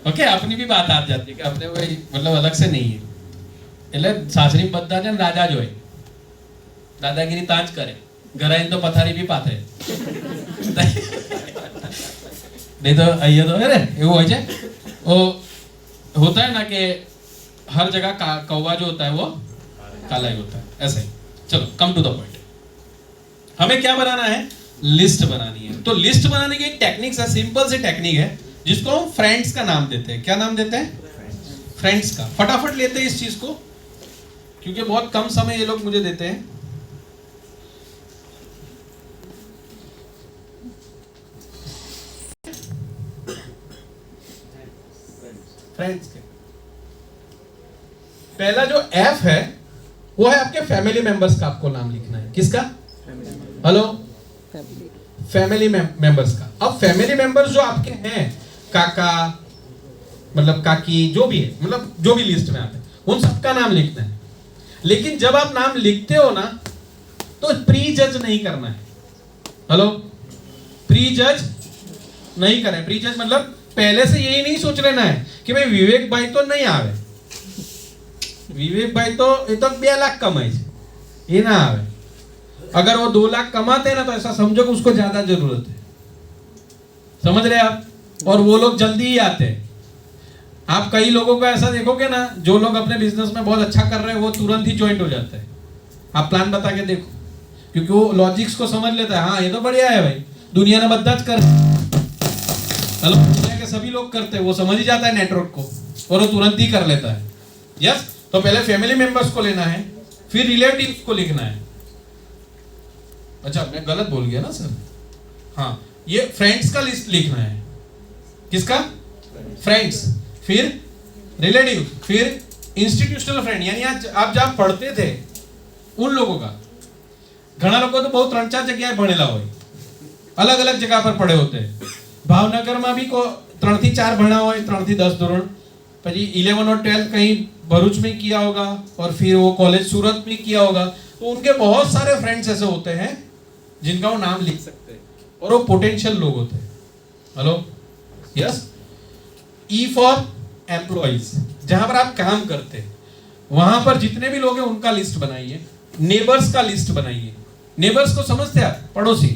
ओके, अपनी भी बात आ जाती है कि अपने कोई मतलब अलग से नहीं है। એટલે સાસરી બધા છે ને રાજા જ હોય, દાદાગીરી તાજ કરે, ઘરે તો પથારી બી પાથરે। नहीं तो અહીંયા तो अरे એવું હોય છે। वो होता है ना कि हर जगह कौवा जो होता है वो काला ही होता है, ऐसे ही। चलो कम टू द पॉइंट, हमें क्या बनाना है, लिस्ट बनानी है। तो लिस्ट बनाने की एक टेक्निक है, सिंपल सी टेक्निक है जिसको हम फ्रेंड्स का नाम देते हैं। क्या नाम देते हैं? फ्रेंड्स का। फटाफट लेते हैं इस चीज को क्योंकि बहुत कम समय ये लोग मुझे देते हैं। फ्रेंड्स के पहला जो एफ है वो है आपके फैमिली मेंबर्स का, आपको नाम लिखना है। किसका? हेलो, फैमिली मेंबर्स का। अब फैमिली मेंबर्स जो आपके हैं, काका मतलब काकी, जो भी है, मतलब जो भी लिस्ट में आते हैं, उन सबका नाम लिखना है। लेकिन जब आप नाम लिखते हो ना तो प्री जज नहीं करना है। हेलो, प्री जज नहीं करें। प्री जज मतलब पहले से यही नहीं सोच लेना है कि भाई विवेक भाई तो नहीं आवे, विवेक भाई तो ये तो 2 लाख कमाए, ये ना आवे। अगर वो 2 लाख कमाते हैं ना तो ऐसा समझो कि उसको ज्यादा जरूरत है, समझ रहे आप? और वो लोग जल्दी ही आते हैं। आप कई लोगों को ऐसा देखोगे ना, जो लोग अपने बिजनेस में बहुत अच्छा कर रहे हैं वो तुरंत ही ज्वाइंट हो जाते हैं। आप प्लान बता के देखो, क्योंकि वो लॉजिक्स को समझ लेता है, हाँ ये तो बढ़िया है भाई, दुनिया ने बद्दा कर, हेलो दुनिया के सभी लोग करते हैं, वो समझ ही जाता है नेटवर्क को और वो तुरंत ही कर लेता है। यस, तो पहले फैमिली मेंबर्स को लेना है, फिर रिलेटिव्स को लिखना है। अच्छा मैं गलत बोल गया ना सर, हाँ ये फ्रेंड्स का लिस्ट लिखना है। किसका? फ्रेंड्स, फिर रिलेटिव, फिर इंस्टीट्यूशनल फ्रेंड, यानी आज आप जहाँ पढ़ते थे उन लोगों का। घना लोग तो बहुत 3-4 जगह भणेला हो, अलग अलग जगह पर पढ़े होते हैं। भावनगर में भी को 3 થી 4 भणा हो, 3 થી 10 ધોરણ, પછી 11 और 12 कहीं भरूच में किया होगा और फिर वो कॉलेज सूरत में किया होगा। तो उनके बहुत सारे फ्रेंड्स ऐसे होते हैं जिनका वो नाम लिख सकते हैं और वो पोटेंशियल लोग होते हैं। Hello, yes. E for employees, जहां पर आप काम करते हैं वहां पर जितने भी लोग हैं उनका लिस्ट बनाइए। नेबर्स का लिस्ट बनाइए। नेबर्स को समझते हैं आप? पड़ोसी।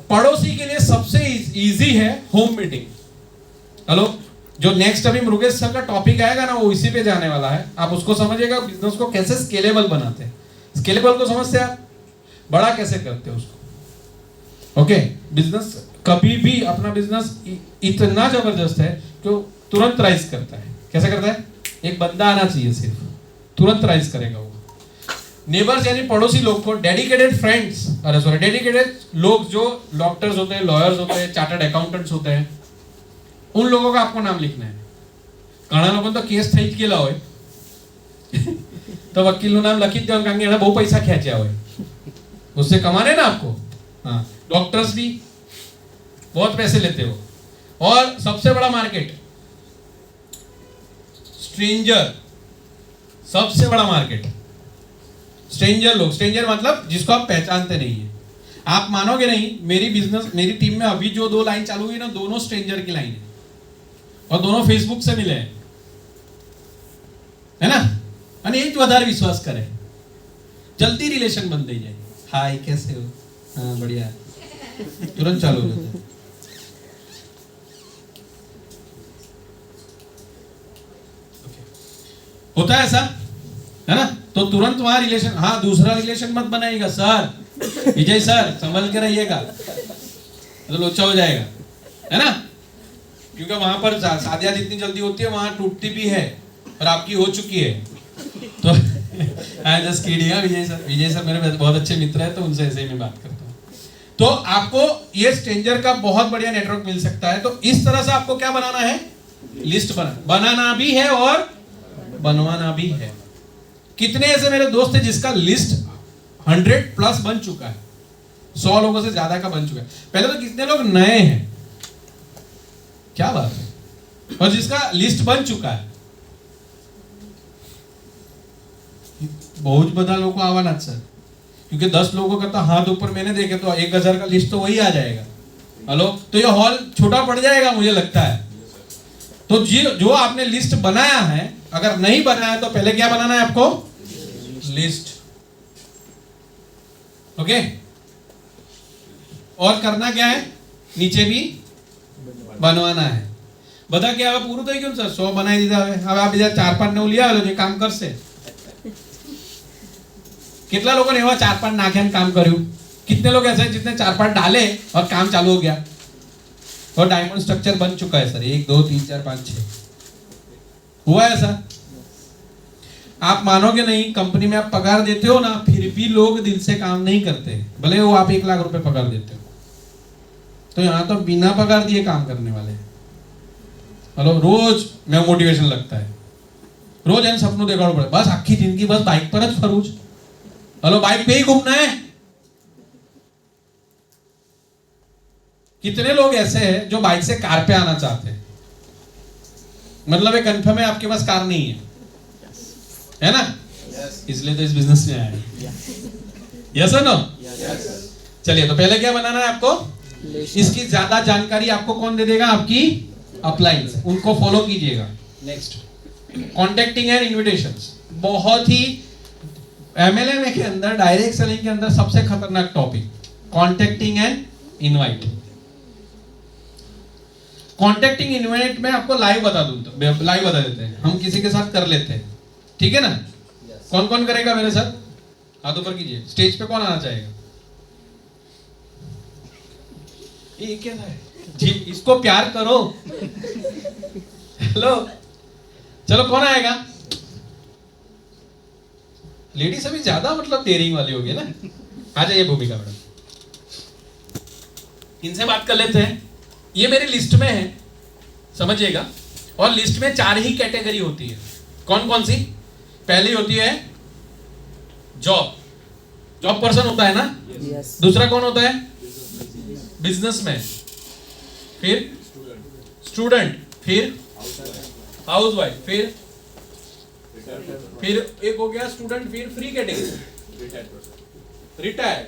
पड़ोसी के लिए सबसे इजी है होम मीटिंग। हेलो, जो नेक्स्ट अभी मुरुगेश सर का टॉपिक आएगा ना वो इसी पे जाने वाला है। आप उसको समझिएगा, बिजनेस को कैसे स्केलेबल बनाते हैं। स्केलेबल को समझते हैं आप? बड़ा कैसे करते हैं उसको। ओके, बिजनेस कभी भी अपना बिजनेस इतना जबरदस्त है कि तुरंत राइज करता है। कैसे करता है? एक बंदा आना चाहिए सिर्फ, तुरंत राइज करेगा वो। नेबर्स यानी पड़ोसी लोग को, डेडिकेटेड फ्रेंड्स, अरे सॉरी डेडिकेटेड लोग जो डॉक्टर्स होते हैं, लॉयर्स होते हैं, चार्टर्ड अकाउंटेंट्स होते हैं, उन लोगों का आपको नाम लिखना है। घણા લોકો તો કેસ થઈ જ ગયેલા હોય तो वकील નું નાम લખી જ દેવાનું, કારણ કે એણે બહુ પૈસા ખેંચ્યા હોય, उससे कमाने ना आपको। हाँ, डॉक्टर्स भी बहुत पैसे लेते हो। और सबसे बड़ा मार्केट स्ट्रेंजर, सबसे बड़ा मार्केट स्ट्रेंजर लोग। स्ट्रेंजर मतलब जिसको आप पहचानते नहीं है। आप मानोगे नहीं, मेरी टीम में अभी जो 2 लाइन चालू हुई ना, दोनों स्ट्रेंजर की लाइन है और दोनों फेसबुक से मिले हैं, है ना। અને એ જ વધારે વિશ્વાસ કરે, જલ્દી રિલેશન બન થઈ જાય। हाय कैसे हो? हाँ बढ़िया, तुरंत चालू हो जाता है। होता है ऐसा, है ना। तो तुरंत वहां रिलेशन, हाँ दूसरा रिलेशन मत बनाइएगा सर, विजय सर संभल के रहिएगा, तो लोचा हो जाएगा, है ना। क्योंकि वहां पर शादियां जितनी जल्दी होती है वहां टूटती भी है, और आपकी हो चुकी है। तो I just kidding. Vijay sir मेरे बहुत अच्छे मित्र हैं, तो उनसे ऐसे ही मैं बात करता हूँ। तो आपको ये स्ट्रेंजर का बहुत बढ़िया नेटवर्क मिल सकता है। तो इस तरह से आपको क्या बनाना है? लिस्ट बनाना भी है और बनवाना भी है। कितने ऐसे मेरे दोस्त हैं जिसका लिस्ट 100+ बन चुका है, 100 लोगों से ज्यादा का बन चुका है। पहले तो कितने लोग नए हैं, क्या बात है, और जिसका लिस्ट बन चुका है। बहुत बड़ा लोगों को आवाना सर, क्योंकि 10 लोगों का तो हाथ ऊपर मैंने देखे तो 1000 का लिस्ट तो वही आ जाएगा। हेलो, तो ये हॉल छोटा पड़ जाएगा मुझे लगता है। तो जो आपने लिस्ट बनाया है, अगर नहीं बनाया तो पहले क्या बनाना है आपको? लिस्ट। ओके, और करना क्या है? नीचे भी बनवाना है। बता क्या હવે પૂરું થઈ ગયું સર? 100 બનાવી દીધા, હવે આ બીજા 4-5 ને ઉલિયા જે કામ કરશે। कितना लोगों ने एवा 4-5 नाखे काम કર્યું? कितने लोग ऐसे हैं जितने 4-5 डाले और काम चालू हो गया और डायमंड स्ट्रक्चर बन चुका है सर? 1 2 3 4 5 6 हुआ ऐसा? आप मानोगे नहीं, कंपनी में आप पगार देते हो ना, फिर भी लोग दिल से काम नहीं करते, भले वो आप 1 लाख रुपए पगार देते हो। तो यहाँ तो बिना पगार दिए काम करने वाले हैं। हेलो, रोज मैं मोटिवेशन लगता है, रोज एन सपनों देखाड़ो पड़े, बस आखी जिंदगी बस बाइक पर ज फरू। हेलो, बाइक पे ही घूमना है। कितने लोग ऐसे हैं जो बाइक से कार पे आना चाहते हैं? मतलब ये कंफर्म है आपके पास कार नहीं है ना? इसलिए तो इस बिजनेस में आए। यस और नो? चलिए, तो पहले क्या बनाना है आपको? इसकी ज्यादा जानकारी आपको कौन दे देगा? आपकी अपलाइंस, उनको फॉलो कीजिएगा। Next, contacting and invitations. बहुत ही एमएलएम के अंदर, डायरेक्ट सेलिंग के अंदर सबसे खतरनाक topic contacting and invite. Contacting invite में आपको लाइव बता देते हैं, हम किसी के साथ कर लेते हैं, ठीक है ना। कौन कौन करेगा मेरे साथ? हाथ ऊपर कीजिए। स्टेज पे कौन आना चाहेगा? ये क्या है जी? इसको प्यार करो। हेलो, चलो कौन आएगा? लेडीज अभी ज्यादा मतलब डेयरिंग वाली होगी ना। आ जाइए भूमिका मैडम, इनसे बात कर लेते हैं। ये मेरी लिस्ट में है, समझिएगा। और लिस्ट में 4 ही कैटेगरी होती है। कौन कौन सी? पहली होती है जॉब पर्सन होता है ना। दूसरा कौन होता है? बिजनेसमैन, फिर स्टूडेंट, फिर हाउसवाइफ, फिर एक हो गया स्टूडेंट, फिर फ्री कैटेगरी रिटायर्ड।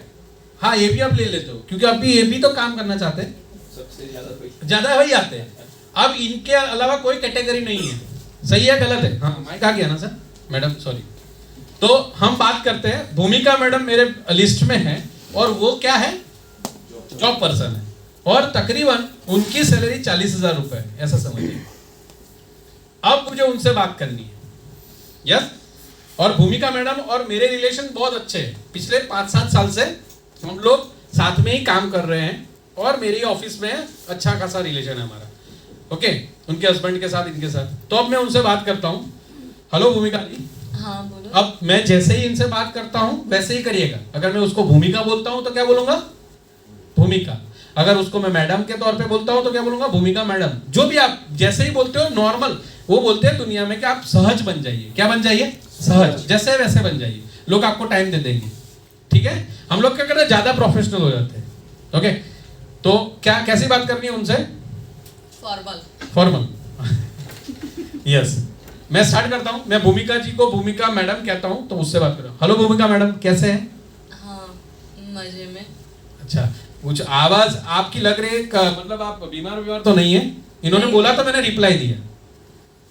हाँ, ये भी आप ले लेते हो क्योंकि अभी ये भी तो काम करना चाहते हैं, सबसे ज्यादा वही आते हैं। अब इनके अलावा कोई कैटेगरी नहीं है। सही है गलत है? हाँ, माइक आ गया ना सर? Madam sorry. तो हम बात करते हैं, भूमिका मैडम मेरे लिस्ट में है और वो क्या है? जॉब पर्सन है। और तकरीबन उनकी सैलरी 40,000 रुपए है, ऐसा समझिए। अब मुझे उनसे बात करनी है। यस। और भूमिका मैडम और मेरे रिलेशन बहुत अच्छे हैं। पिछले 5-7 साल से हम लोग साथ में ही काम कर रहे हैं और मेरी ऑफिस में अच्छा खासा रिलेशन है हमारा। ओके, उनके हस्बैंड के साथ, इनके साथ। तो अब मैं उनसे बात करता हूँ। हेलो भूमिका जी। हाँ बोलो। अब मैं जैसे ही इनसे बात करता हूँ वैसे ही करिएगा। अगर मैं उसको भूमिका बोलता हूँ तो क्या बोलूंगा? भूमिका। अगर उसको मैं मैडम के तौर पे बोलता हूँ तो क्या बोलूंगा? भूमिका मैडम। जो भी आप जैसे ही बोलते हो नॉर्मल, वो बोलते हैं दुनिया में कि आप सहज बन जाइए। क्या बन जाइए? सहज, जैसे वैसे बन जाइए। लोग आपको टाइम दे देंगे। ठीक है, हम लोग क्या करते हैं, ज्यादा प्रोफेशनल हो जाते हैं। ओके, तो क्या कैसी बात करनी है उनसे? फॉर्मल। यस, मैं स्टार्ट करता हूँ। मैं भूमिका जी को भूमिका मैडम कहता हूँ, तो उससे बात करो। हेलो भूमिका मैडम, कैसे हैं? हाँ, मजे में। अच्छा, कुछ आवाज आपकी लग रही है मतलब आप बीमार तो नहीं है? इन्होंने बोला तो मैंने रिप्लाई दिया।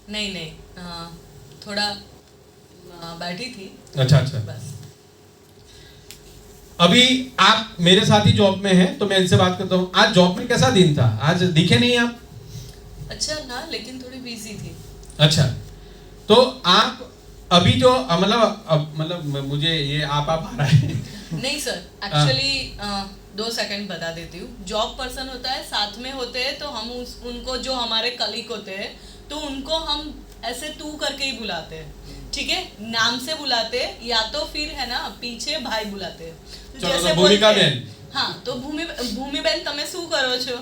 नहीं, थोड़ा बैठी थी। अच्छा, बस। अभी आप मेरे साथ ही जॉब में हैं, तो मैं इनसे बात करता हूँ। आज जॉब में कैसा दिन था? आज दिखे नहीं आप? अच्छा ना, लेकिन थोड़ी बिजी थी। अच्छा, तो आप अभी जो मतलब मुझे ये आप आ रहा है। नहीं सर, एक्चुअली 2 सेकंड बता देती हूँ। जॉब पर्सन होता है, साथ में होते हैं, तो हम उनको, जो हमारे कलीग होते हैं, तो उनको हम ऐसे तू करके ही बुलाते हैं। ठीक है, नाम से बुलाते हैं, या तो फिर है ना पीछे भाई बुलाते हैं। तो जैसे भूमिका बहन। हाँ, तो भूमि बहन तमे शू करो छो,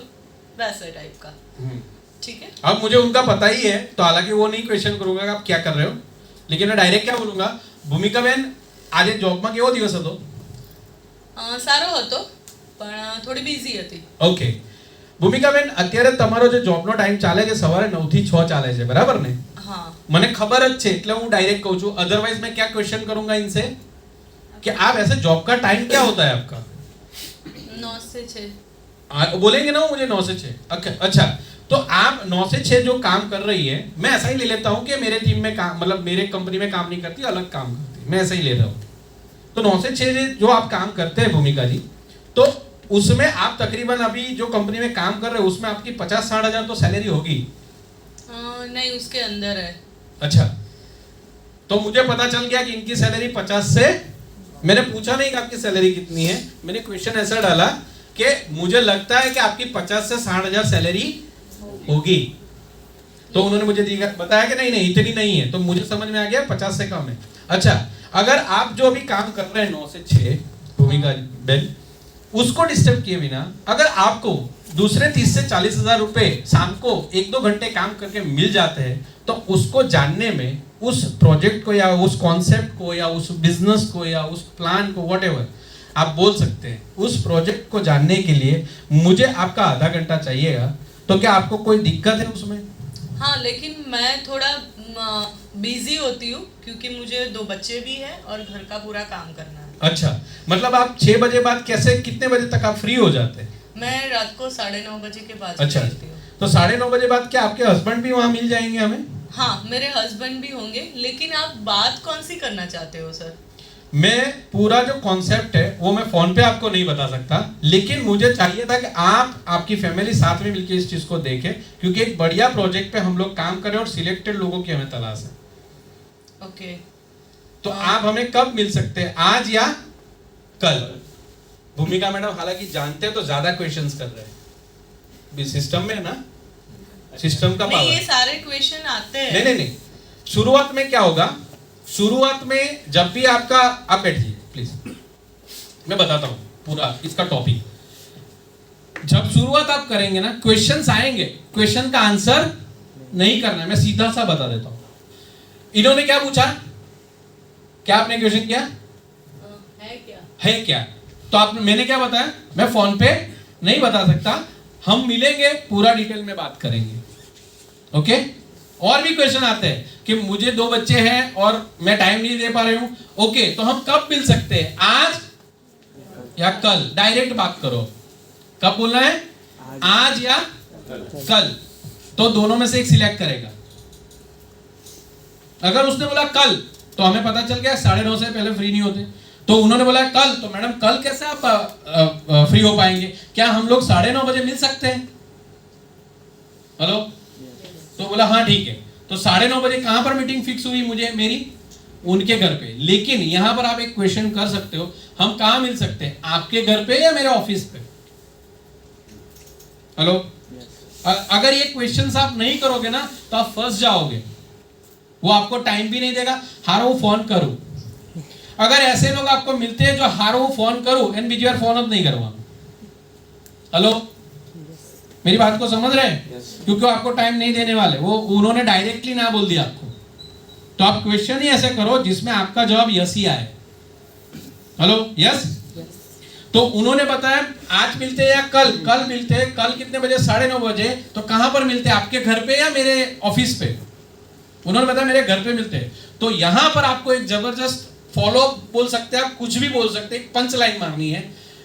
वैसे टाइप का। ठीक है। अब मुझे उनका पता ही है, तो हालांकि वो नहीं क्वेश्चन करूंगा कि आप क्या कर रहे हो, लेकिन मैं डायरेक्ट क्या बोलूंगा, भूमिका बहन आज जॉबમાં કેવો દિવસ હતો? સારો હતો, પણ થોડી બિઝી હતી. ઓકે, ભૂમિકા બેન, અત્યારે તમારો જે જોબનો ટાઈમ ચાલે છે સવારે 9 થી 6 ચાલે છે, બરાબર ને? हाँ. મને ખબર જ છે, એટલે હું डायरेक्ट कहूं છું, अदरवाइज मैं क्या क्वेश्चन करूंगा इनसे कि आप ऐसे जॉब का टाइम क्या होता है आपका? 9 से 6. बोलेंगे ना मुझे 9 से 6। अच्छा, तो आप 9 से 6 जो काम कर रही है, मैं ऐसा ही ले लेता हूँ कि मेरे टीम में काम, मतलब मेरे कंपनी में काम नहीं करती, अलग काम करती, मैं ऐसा ही ले रहा हूँ। तो 9 से 6 जो आप काम करते हैं भूमिका जी, तो उसमें आप तकरीबन अभी जो कंपनी में काम कर रहे हो उसमें आपकी 50-60 हजार तो सैलरी होगी? नहीं, उसके अंदर है। अच्छा, तो मुझे पता चल गया कि इनकी सैलरी 50 से, मैंने पूछा नहीं कि आपकी सैलरी कितनी है, मैंने क्वेश्चन ऐसा डाला कि मुझे लगता है कि आपकी 50 से 60 हजार सैलरी होगी। तो उन्होंने मुझे बताया कि नहीं इतनी नहीं है, तो मुझे समझ में आ गया 50 से कम है। अच्छा, अगर आप जो अभी काम कर रहे हैं 9 से 6 भूमिका बेन, उसको डिस्टर्ब किए बिना अगर आपको दूसरे 30 से 40 हजार रुपए शाम को 1-2 घंटे काम करके मिल जाते हैं, तो उसको जानने में, उस प्रोजेक्ट को या उस कॉन्सेप्ट को या उस बिजनेस को या उस प्लान को, व्हाटएवर आप बोल सकते हैं, उस प्रोजेक्ट को जानने के लिए मुझे आपका आधा घंटा चाहिएगा। तो क्या आपको कोई दिक्कत है उसमें? हाँ, लेकिन मैं थोड़ा बिजी होती हूँ क्योंकि मुझे 2 बच्चे भी हैं और घर का पूरा काम करना है। अच्छा, मतलब आप 6 बजे बाद कैसे, कितने बजे तक आप फ्री हो जाते हैं? मैं रात को 9:30 बजे के बाद अच्छा, निकलती हूँ। तो 9:30 बजे बाद क्या आपके हस्बैंड भी वहाँ मिल जाएंगे हमें? हाँ, मेरे हस्बैंड भी होंगे, लेकिन आप बात कौन सी करना चाहते हो सर? मैं पूरा जो कॉन्सेप्ट है वो मैं फोन पे आपको नहीं बता सकता, लेकिन मुझे चाहिए था कि आप, आपकी फैमिली साथ में मिलकर इस चीज को देखें, क्योंकि एक बढ़िया प्रोजेक्ट पे हम लोग काम करें और सिलेक्टेड लोगों की हमें तलाश है। ओके, तो आप हमें कब मिल सकते हैं, आज या कल? भूमिका मैडम हालांकि जानते हैं तो ज्यादा क्वेश्चंस कर रहे हैं, सिस्टम में है ना, सिस्टम का नहीं, पावर। ये सारे क्वेश्चन आते हैं। नहीं नहीं नहीं, शुरुआत में क्या होगा, शुरुआत में जब भी आपका, आप बैठिए प्लीज, मैं बताता हूं पूरा इसका टॉपिक। जब शुरुआत आप करेंगे ना, क्वेश्चंस आएंगे, क्वेश्चन का आंसर नहीं करना है, मैं सीधा सा बता देता हूं। इन्होंने क्या पूछा, क्या आपने क्वेश्चन किया, है क्या? तो आपने, मैंने क्या बताया, मैं फोन पे नहीं बता सकता, हम मिलेंगे पूरा डिटेल में बात करेंगे। ओके? और भी क्वेश्चन आते हैं कि मुझे 2 बच्चे हैं और मैं टाइम नहीं दे पा रही हूं। ओके, तो हम कब मिल सकते हैं, आज या कल? डायरेक्ट बात करो, कब बोलना है, आज या कल? तो दोनों में से एक सिलेक्ट करेगा। अगर उसने बोला कल, तो हमें पता चल गया 9:30 से पहले फ्री नहीं होते। तो उन्होंने बोला कल, तो मैडम कल कैसे आप फ्री हो पाएंगे? क्या हम लोग 9:30 बजे मिल सकते हैं? हेलो? तो बोला हाँ ठीक है। तो 9:30 बजे कहां पर मीटिंग फिक्स हुई मुझे, मेरी उनके घर पे। लेकिन यहां पर आप एक क्वेश्चन कर सकते हो, हम कहां मिल सकते हैं, आपके घर पे या मेरे ऑफिस पे? हेलो? अगर ये क्वेश्चंस आप नहीं करोगे ना तो आप फंस जाओगे, वो आपको टाइम भी नहीं देगा, हारो फोन करूं। अगर ऐसे लोग आपको मिलते हैं जो हारो फोन करूं एंड बीच बार फोन अब नहीं करवा। हेलो? मेरी बात को समझ रहे हैं? क्योंकि वो आपको टाइम नहीं देने वाले, वो उन्होंने डायरेक्टली ना बोल दिया आपको। तो आप क्वेश्चन ही ऐसे करो जिसमें आपका जवाब यस ही आए। हेलो? यस? तो उन्होंने बताया आज मिलते हैं या कल? कल मिलते हैं। कल कितने बजे? 9:30 बजे। तो कहां पर मिलते हैं, आपके घर पे या मेरे ऑफिस पे? उन्होंने बताया मेरे घर पे मिलते हैं। तो यहां पर आपको एक जबरदस्त फॉलो बोल सकते हैं, आप कुछ भी बोल सकते हैं, पंच लाइन मारनी है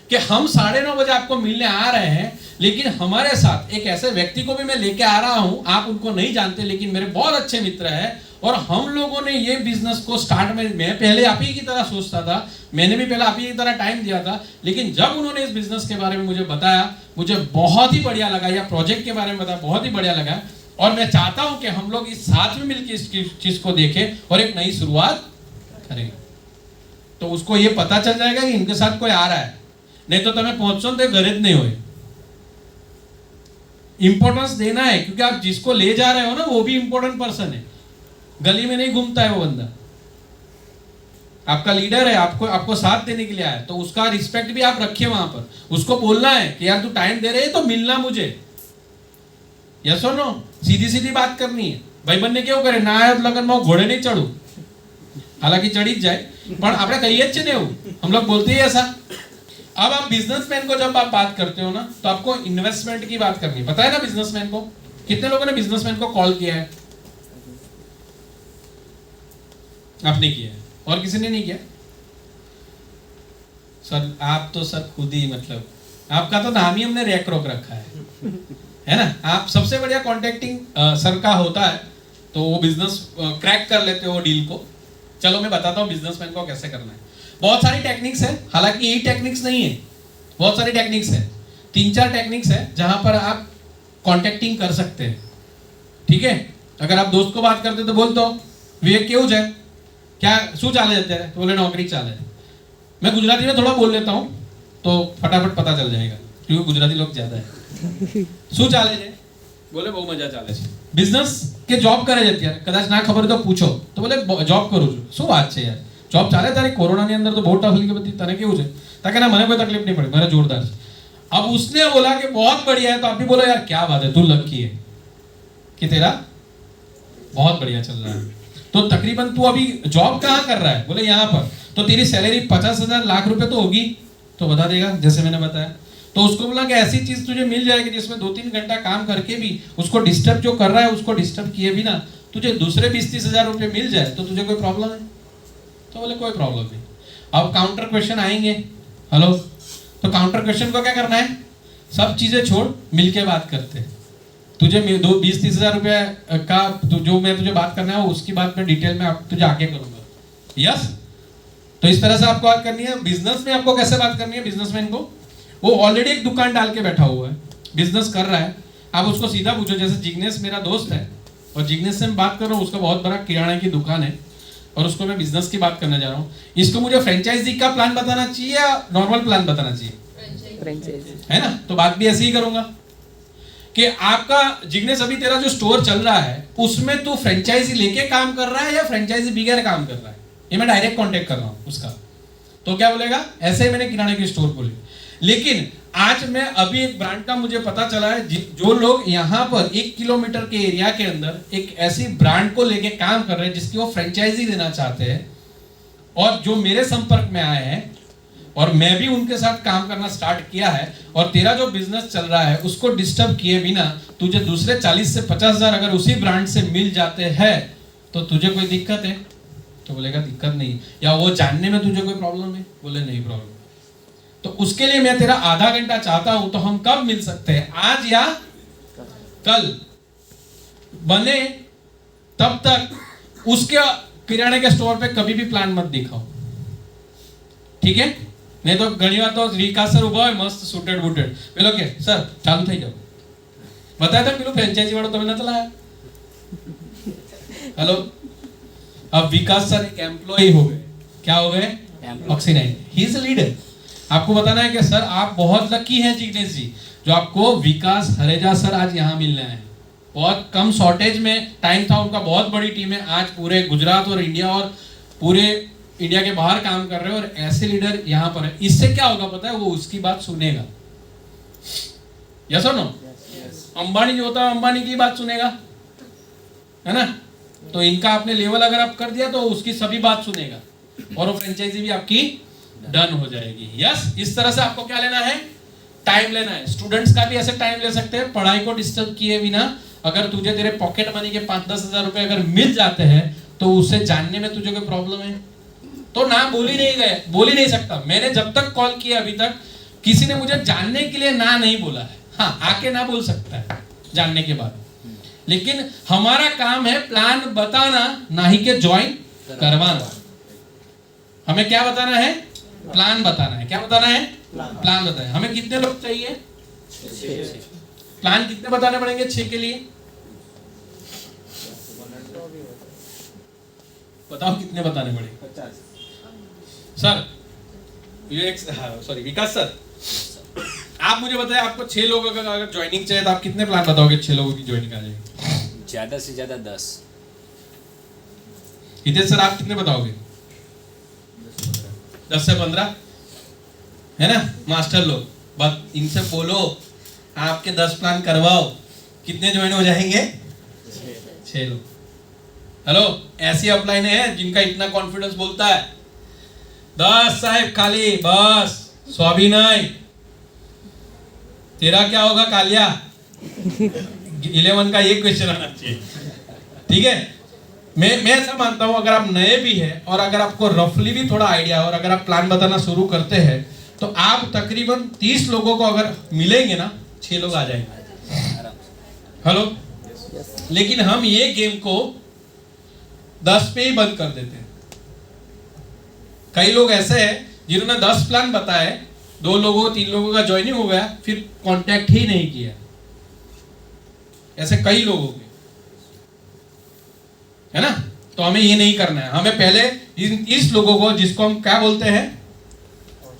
कि हम 9:30 बजे आपको मिलने आ रहे हैं, लेकिन हमारे साथ एक ऐसे व्यक्ति को भी मैं लेके आ रहा हूं, आप उनको नहीं जानते लेकिन मेरे बहुत अच्छे मित्र हैं, और हम लोगों ने ये बिजनेस को स्टार्ट में, मैं पहले आप ही की तरह सोचता था, मैंने भी पहले आप ही की तरह टाइम दिया था, लेकिन जब उन्होंने इस बिजनेस के बारे में मुझे बताया, मुझे बहुत ही बढ़िया लगा, या प्रोजेक्ट के बारे में बताया, बहुत ही बढ़िया लगा। और मैं चाहता हूं कि हम लोग इस साथ में मिलकर इस चीज को देखें और एक नई शुरुआत करें। तो उसको ये पता चल जाएगा कि इनके साथ कोई आ रहा है, नहीं तो तुम्हें पहुंचो तो घरे नहीं हुए। इंपॉर्टेंस देना है, क्योंकि आप जिसको ले जा रहे हो ना, वो भी इंपॉर्टेंट पर्सन है, गली में नहीं घूमता है वो बंदा, आपका लीडर है, आपको साथ देने के लिए आया है, तो उसका रिस्पेक्ट भी आप रखिए वहां पर। उसको बोलना है कि यार तू टाइम दे रहे है तो मिलना मुझे, यस और नो, सीधी सीधी बात करनी है। भाई बन्ने क्यों करे ना आया लगन में घोड़े नहीं चढ़ू, हालांकि चढ़ी जाए पर આપણે કહીએ જ છે ને એવું, हम लोग बोलते ही ऐसा। अब आप बिजनेसमैन को जब आप बात करते हो ना, तो आपको इन्वेस्टमेंट की बात करनी है, पता है ना बिजनेसमैन को? कितने लोगों ने बिजनेसमैन को कॉल किया है? आपने किया है, और किसी ने नहीं किया? सर आप तो सर खुद ही, मतलब आपका तो नाम ही हमने रैक रोक रखा है ना? आप सबसे बढ़िया कॉन्टेक्टिंग सर का होता है, तो वो बिजनेस क्रैक कर लेते हो वो डील को। चलो मैं बताता हूँ बिजनेसमैन को कैसे करना है। बहुत सारी टेक्निक्स है, हालांकि यही टेक्निक्स नहीं है, बहुत सारी टेक्निक्स है, 3-4 टेक्निक्स है जहां पर आप कॉन्टेक्टिंग कर सकते हैं। ठीक है? अगर आप दोस्त को बात करते तो बोल दो विवेक केવું છે, क्या શું ચાલે છે અત્યારે? तो बोले नौकरी चाले। मैं गुजराती में थोड़ा बोल लेता हूँ तो फटाफट पता चल जाएगा, क्योंकि गुजराती लोग ज्यादा है। શું ચાલે છે? बोले બહુ મજા ચાલે છે। બિઝનેસ કે જોબ કરે છે અત્યારે? કદાચ ના ખબર તો પૂછો, તો બોલે જોબ કરું છું। શું વાત છે યાર, જોબ ચાલે તારી? કોરોનાની અંદર તો બહુ ટફલી બધી, તને કેવું છે? તાકે ના મને કોઈ તકલીફ नहीं पड़ी, मेरा जोरदार છે। अब उसने बोला कि बहुत बढ़िया है, तो आप भी बोलो यार क्या बात है, तू लकी है कि तेरा बहुत बढ़िया चल रहा है। तो तकरीबन तू अभी जॉब कहाँ कर रहा है? बोले यहाँ पर। तो तेरी सैलरी 50,000 लाख रुपए तो होगी, तो बता देगा जैसे मैंने बताया। तो उसको बोला कि ऐसी चीज तुझे मिल जाएगी जिसमें 2-3 घंटा काम करके भी उसको डिस्टर्ब जो कर रहा है, उसको डिस्टर्ब किए भी ना तुझे दूसरे 20-30 हजार रुपए मिल जाए, तो तुझे कोई प्रॉब्लम है? तो बोले कोई प्रॉब्लम नहीं। अब काउंटर क्वेश्चन आएंगे। हेलो? तो काउंटर क्वेश्चन को क्या करना है? सब चीजें छोड़, मिलके बात करते हैं। तुझे 20-30 हजार रुपए का जो मैं तुझे बात करना है उसकी बात मैं डिटेल में तुझे आगे करूंगा। यस? तो इस तरह से आपको बात करनी है। बिजनेस में आपको कैसे बात करनी है? बिजनेसमैन को, वो ऑलरेडी एक दुकान डाल के बैठा हुआ है, बिजनेस कर रहा है, आप उसको सीधा पूछो। जैसे जिग्नेश मेरा दोस्त है और जिग्नेश से मैं बात कर रहा हूँ, उसका बहुत बड़ा किराने की दुकान है, और उसको मैं बिजनेस की बात करने जा रहा हूँ, इसको मुझे फ्रेंचाइजी का प्लान बताना चाहिए या नॉर्मल प्लान बताना चाहिए? फ्रेंचाइजी है ना? तो बात भी ऐसे ही करूंगा कि आपका जिग्नेश अभी तेरा जो स्टोर चल रहा है उसमें तू फ्रेंचाइजी लेके काम कर रहा है या फ्रेंचाइजी बगैर काम कर रहा है, ये मैं डायरेक्ट कांटेक्ट कर रहा हूँ उसका। तो क्या बोलेगा? ऐसे ही मैंने किराने की स्टोर खोली, लेकिन आज मैं अभी एक ब्रांड का मुझे पता चला है जो लोग यहाँ पर 1 किलोमीटर के एरिया के अंदर एक ऐसी ब्रांड को लेके काम कर रहे हैं जिसकी वो फ्रेंचाइजी देना चाहते हैं, और जो मेरे संपर्क में आए हैं और मैं भी उनके साथ काम करना स्टार्ट किया है, और तेरा जो बिजनेस चल रहा है उसको डिस्टर्ब किए बिना तुझे दूसरे 40 से 50 हजार अगर उसी ब्रांड से मिल जाते हैं तो तुझे कोई दिक्कत है? तो बोलेगा दिक्कत नहीं। या वो जानने में तुझे कोई प्रॉब्लम है? बोले नहीं प्रॉब्लम। तो उसके लिए मैं तेरा आधा घंटा चाहता हूं, तो हम कब मिल सकते हैं? आज या कल? बने तब तक उसके किराने के स्टोर पे कभी भी प्लान मत दिखाओ, ठीक है? नहीं तो घणी बार तो विकास सर उभा है मस्त सूटेड बूटेड, પેલો કે સર ચાલુ થઈ જાવ, बताया था પેલું फ्रेंचाइजी वाળો તમે નતા લાયા? हेलो, अब विकास सर एक एम्प्लॉय हो गए। क्या हो गए? Oxy9. He is a leader. आपको बताना है कि सर आप बहुत लकी हैं जिग्नेश जी, जो आपको विकास हरेजा सर आज यहाँ मिलने आए। बहुत कम शॉर्टेज में टाइम था उनका, बहुत बड़ी टीम है, आज पूरे गुजरात और इंडिया और पूरे इंडिया के बाहर काम कर रहे हैं, और ऐसे लीडर यहाँ पर है। इससे क्या होगा पता है? वो उसकी बात सुनेगा। यस और नो? अंबानी जो होता है अंबानी की बात सुनेगा, है ना? तो इनका आपने लेवल अगर आप कर दिया तो उसकी सभी बात सुनेगा, और वो फ्रेंचाइजी भी आपकी डन हो जाएगी। यस, इस तरह से आपको क्या लेना है? टाइम लेना है। स्टूडेंट्स का भी ऐसे टाइम ले सकते हैं, पढ़ाई को डिस्टर्ब किए बिना। अगर तुझे तेरे पॉकेट मनी के 5-10 हजार रुपए अगर मिल जाते हैं तो उसे जानने में तुझे कोई प्रॉब्लम है? तो ना बोल ही नहीं सकता। मैंने जब तक कॉल किया अभी तक किसी ने मुझे जानने के लिए ना नहीं बोला है। हाँ, आके ना बोल सकता है जानने के बाद, लेकिन हमारा काम है प्लान बताना, ना ही के ज्वाइन करवाना। हमें क्या बताना है? प्लान बताना है। क्या बताना है? प्लान बताना है। हमें कितने लोग चाहिए? 6। प्लान कितने बताने पड़ेंगे 6 के लिए? बताओ कितने बताने पड़ेंगे? 50। सर सॉरी विकास सर, आप मुझे बताएं, आपको 6 लोगों का अगर ज्वाइनिंग चाहिए तो आप कितने प्लान बताओगे 6 लोगों की ज्वाइनिंग आ जाएगी? ज्यादा से ज्यादा 10। हितेश सर आप कितने बताओगे? 10 से 15, है ना? मास्टर लोग, बस इनसे बोलो आपके 10 प्लान करवाओ, कितने ज्वाइन हो जाएंगे? 6 लोग। हेलो, ऐसी अपलाइन है जिनका इतना कॉन्फिडेंस बोलता है 10 साहेब खाली, बस स्वाभिनय। तेरा क्या होगा कालिया? 11 का ये क्वेश्चन आना चाहिए, ठीक है? मैं ऐसा मानता हूं, अगर आप नए भी हैं और अगर आपको रफली भी थोड़ा आइडिया और अगर आप प्लान बताना शुरू करते हैं तो आप तकरीबन 30 लोगों को अगर मिलेंगे ना, 6 लोग आ जाएंगे। हेलो, लेकिन हम ये गेम को 10 पे ही बंद कर देते हैं। कई लोग ऐसे हैं जिन्होंने 10 प्लान बताए, 2 लोगों 3 लोगों का ज्वाइनिंग हो गया, फिर कांटेक्ट ही नहीं किया। ऐसे कई लोगों के, है ना? तो हमें ये नहीं करना है। हमें पहले इन 30 लोगों को, जिसको हम क्या बोलते हैं,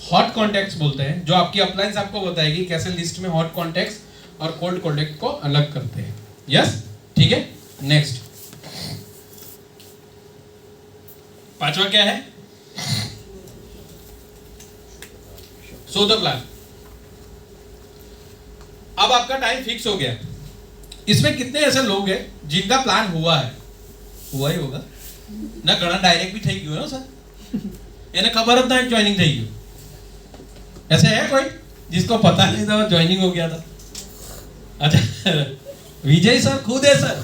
हॉट कॉन्टेक्ट्स बोलते हैं, जो आपकी अपलाइंस आपको बताएगी कैसे लिस्ट में हॉट कॉन्टेक्ट्स और कोल्ड कॉन्टेक्ट को अलग करते हैं। यस, ठीक है? नेक्स्ट, 5वां क्या है? So the plan. अब आपका टाइम फिक्स हो गया। इसमें कितने ऐसे लोग हैं जिनका प्लान हुआ है? हुआ ही होगा ना, घना डायरेक्ट भी થઈ ગયું है सर, એને ખબર જ नहीं ज्वाइनिंग થઈ ગયું। ऐसे है कोई जिसको पता नहीं था ज्वाइनिंग हो गया था? अच्छा, विजय सर खुद है सर।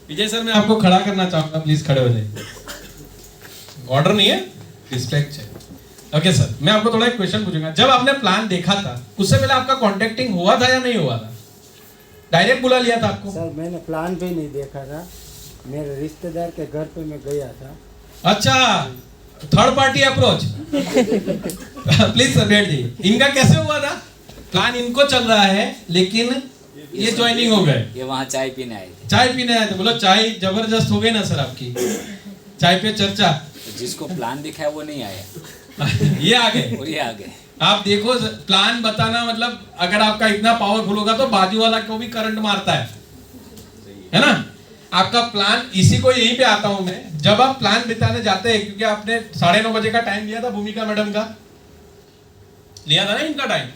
विजय सर, मैं आपको खड़ा करना चाहूंगा, प्लीज खड़े हो जाइए। ऑर्डर नहीं है, रिस्पेक्ट है। ओके सर, मैं आपको थोड़ा एक क्वेश्चन पूछूंगा। जब आपने प्लान देखा था उससे पहले आपका कॉन्टेक्टिंग हुआ था या नहीं हुआ था? डायरेक्ट बुला लिया था आपको? सर मैंने प्लान भी नहीं देखा था, मेरे रिश्तेदार के घर पे मैं गया था। अच्छा, third party approach. Please sir बैठ जाइए। इनका कैसे हुआ था? प्लान इनको चल रहा है लेकिन ये ज्वाइनिंग हो गए, ये वहाँ चाय पीने आए थे। चाय पीने आए थे। बोलो चाय जबरदस्त हो गई ना सर आपकी, चाय पे चर्चा। तो जिसको प्लान दिखा है वो नहीं आया ये आ गए और ये आ गए। आप देखो प्लान बताना मतलब अगर आपका इतना पावरफुल होगा तो बाजू वाला को भी करंट मारता है ना। आपका प्लान, इसी को यहीं पे आता हूं मैं, जब आप प्लान बिताने जाते हैं, क्योंकि आपने 9:30 बजे का टाइम लिया था, भूमिका मैडम का लिया था ना इनका टाइम,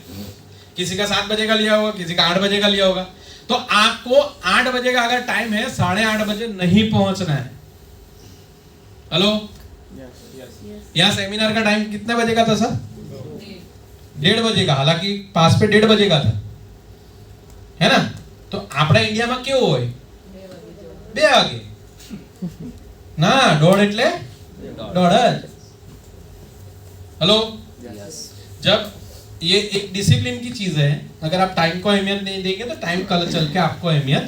किसी का 7 बजे का लिया होगा, किसी का 8 बजे का लिया होगा। तो आपको 8 बजे का अगर टाइम है, 8:30 बजे नहीं पहुंचना है। हेलो, यहाँ सेमिनार का टाइम कितने बजे का था सर? 1:30 बजे का, हालांकि पास पे 1:30 बजे का था, है ना। तो આપણા ઇન્ડિયામાં કેવું હોય? 2 વાગે ના, 1:30 એટલે 1:30 જ। हेलो, जब ये एक डिसिप्लिन की चीज है, अगर आप टाइम को अहमियत नहीं देंगे तो टाइम कल चल के आपको अहमियत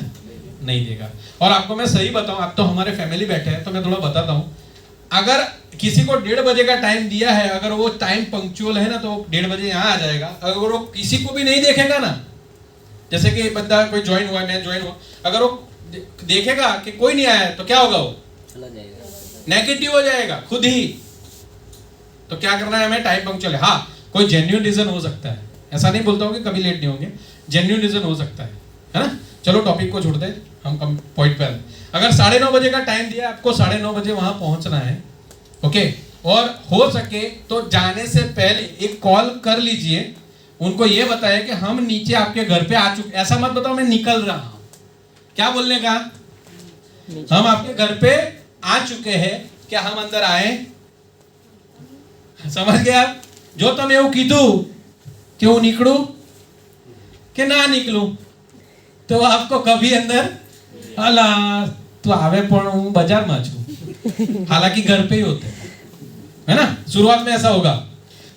नहीं देगा। और आपको मैं सही बताऊं, आप तो हमारे फैमिली बैठे हैं तो मैं थोड़ा बताता हूं, अगर किसी को 1:30 बजे का टाइम दिया है, अगर वो टाइम पंक्चुअल है ना तो 1:30 बजे यहाँ आ जाएगा। अगर वो किसी को भी नहीं देखेगा ना, जैसे कि बंदा कोई ज्वाइन हुआ, मैं ज्वाइन हुआ, अगर वो देखेगा कि कोई नहीं आया तो क्या होगा? वो चला जाएगा, नेगेटिव हो जाएगा खुद ही। तो क्या करना है हमें? टाइम पंक्चुअल है। हाँ, कोई जेन्युइन रीजन हो सकता है, ऐसा नहीं बोलता हूँ कि कभी लेट नहीं होंगे, जेन्युइन रीजन हो सकता है ना। चलो टॉपिक को छोड़ते हैं, हम कम पॉइंट पे आते हैं। अगर 9:30 बजे का टाइम दिया, आपको 9:30 बजे वहां पहुंचना है, ओके। और हो सके तो जाने से पहले एक कॉल कर लीजिए, उनको ये बताया कि हम नीचे आपके घर पे आ चुके। ऐसा मत बताओ मैं निकल रहा हूं, क्या बोलने का? हम आपके घर पे आ चुके हैं, क्या हम अंदर आए? समझ गए आप? जो તમે એવું કીધું कि હું निकलूं કે ના निकलूं, तो आपको कभी अंदर अला तो आवे पण हूं बाजार में छू, हालांकि घर पे ही होते है ना। शुरुआत में ऐसा होगा।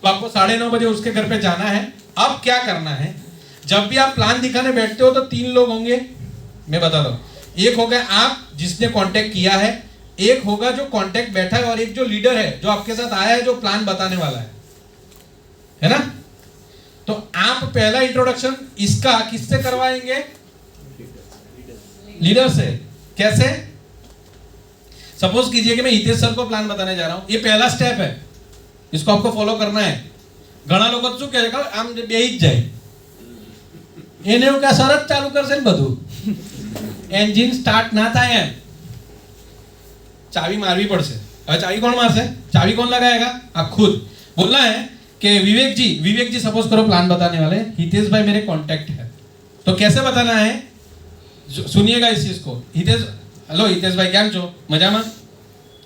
तो आपको 9:30 बजे उसके घर पे जाना है। अब क्या करना है? जब भी आप प्लान दिखाने बैठते हो तो 3 लोग होंगे, मैं बता रहा हूं। एक होगा आप जिसने कांटेक्ट किया है, एक होगा जो कांटेक्ट बैठा है, और एक जो लीडर है जो आपके साथ आया है, जो प्लान बताने वाला है ना। तो आप पहला इंट्रोडक्शन इसका किससे करवाएंगे? लीडर से। कैसे? सपोज कीजिए कि मैं हितेश सर को प्लान बताने जा रहा हूं, ये पहला स्टेप है, इसको आपको फॉलो करना है। घણા લોકો શું કહે છે, આમ બેહી જ જાય, એને એવું કે સરસ ચાલુ કરશે ને બધું, એન્જિન સ્ટાર્ટ ના થાય એમ, चाबी मारवी पड़से। अब चाबी कौन मारसे? चाबी कौन लगाएगा? आप खुद। बोलना है कि विवेक जी सपोज करो प्लान बताने वाले, हितेश भाई मेरे कांटेक्ट है, तो कैसे बताना है? सुनिएगा इस चीज को। हितेश, हेलो हितेश भाई क्या छो? मजा में?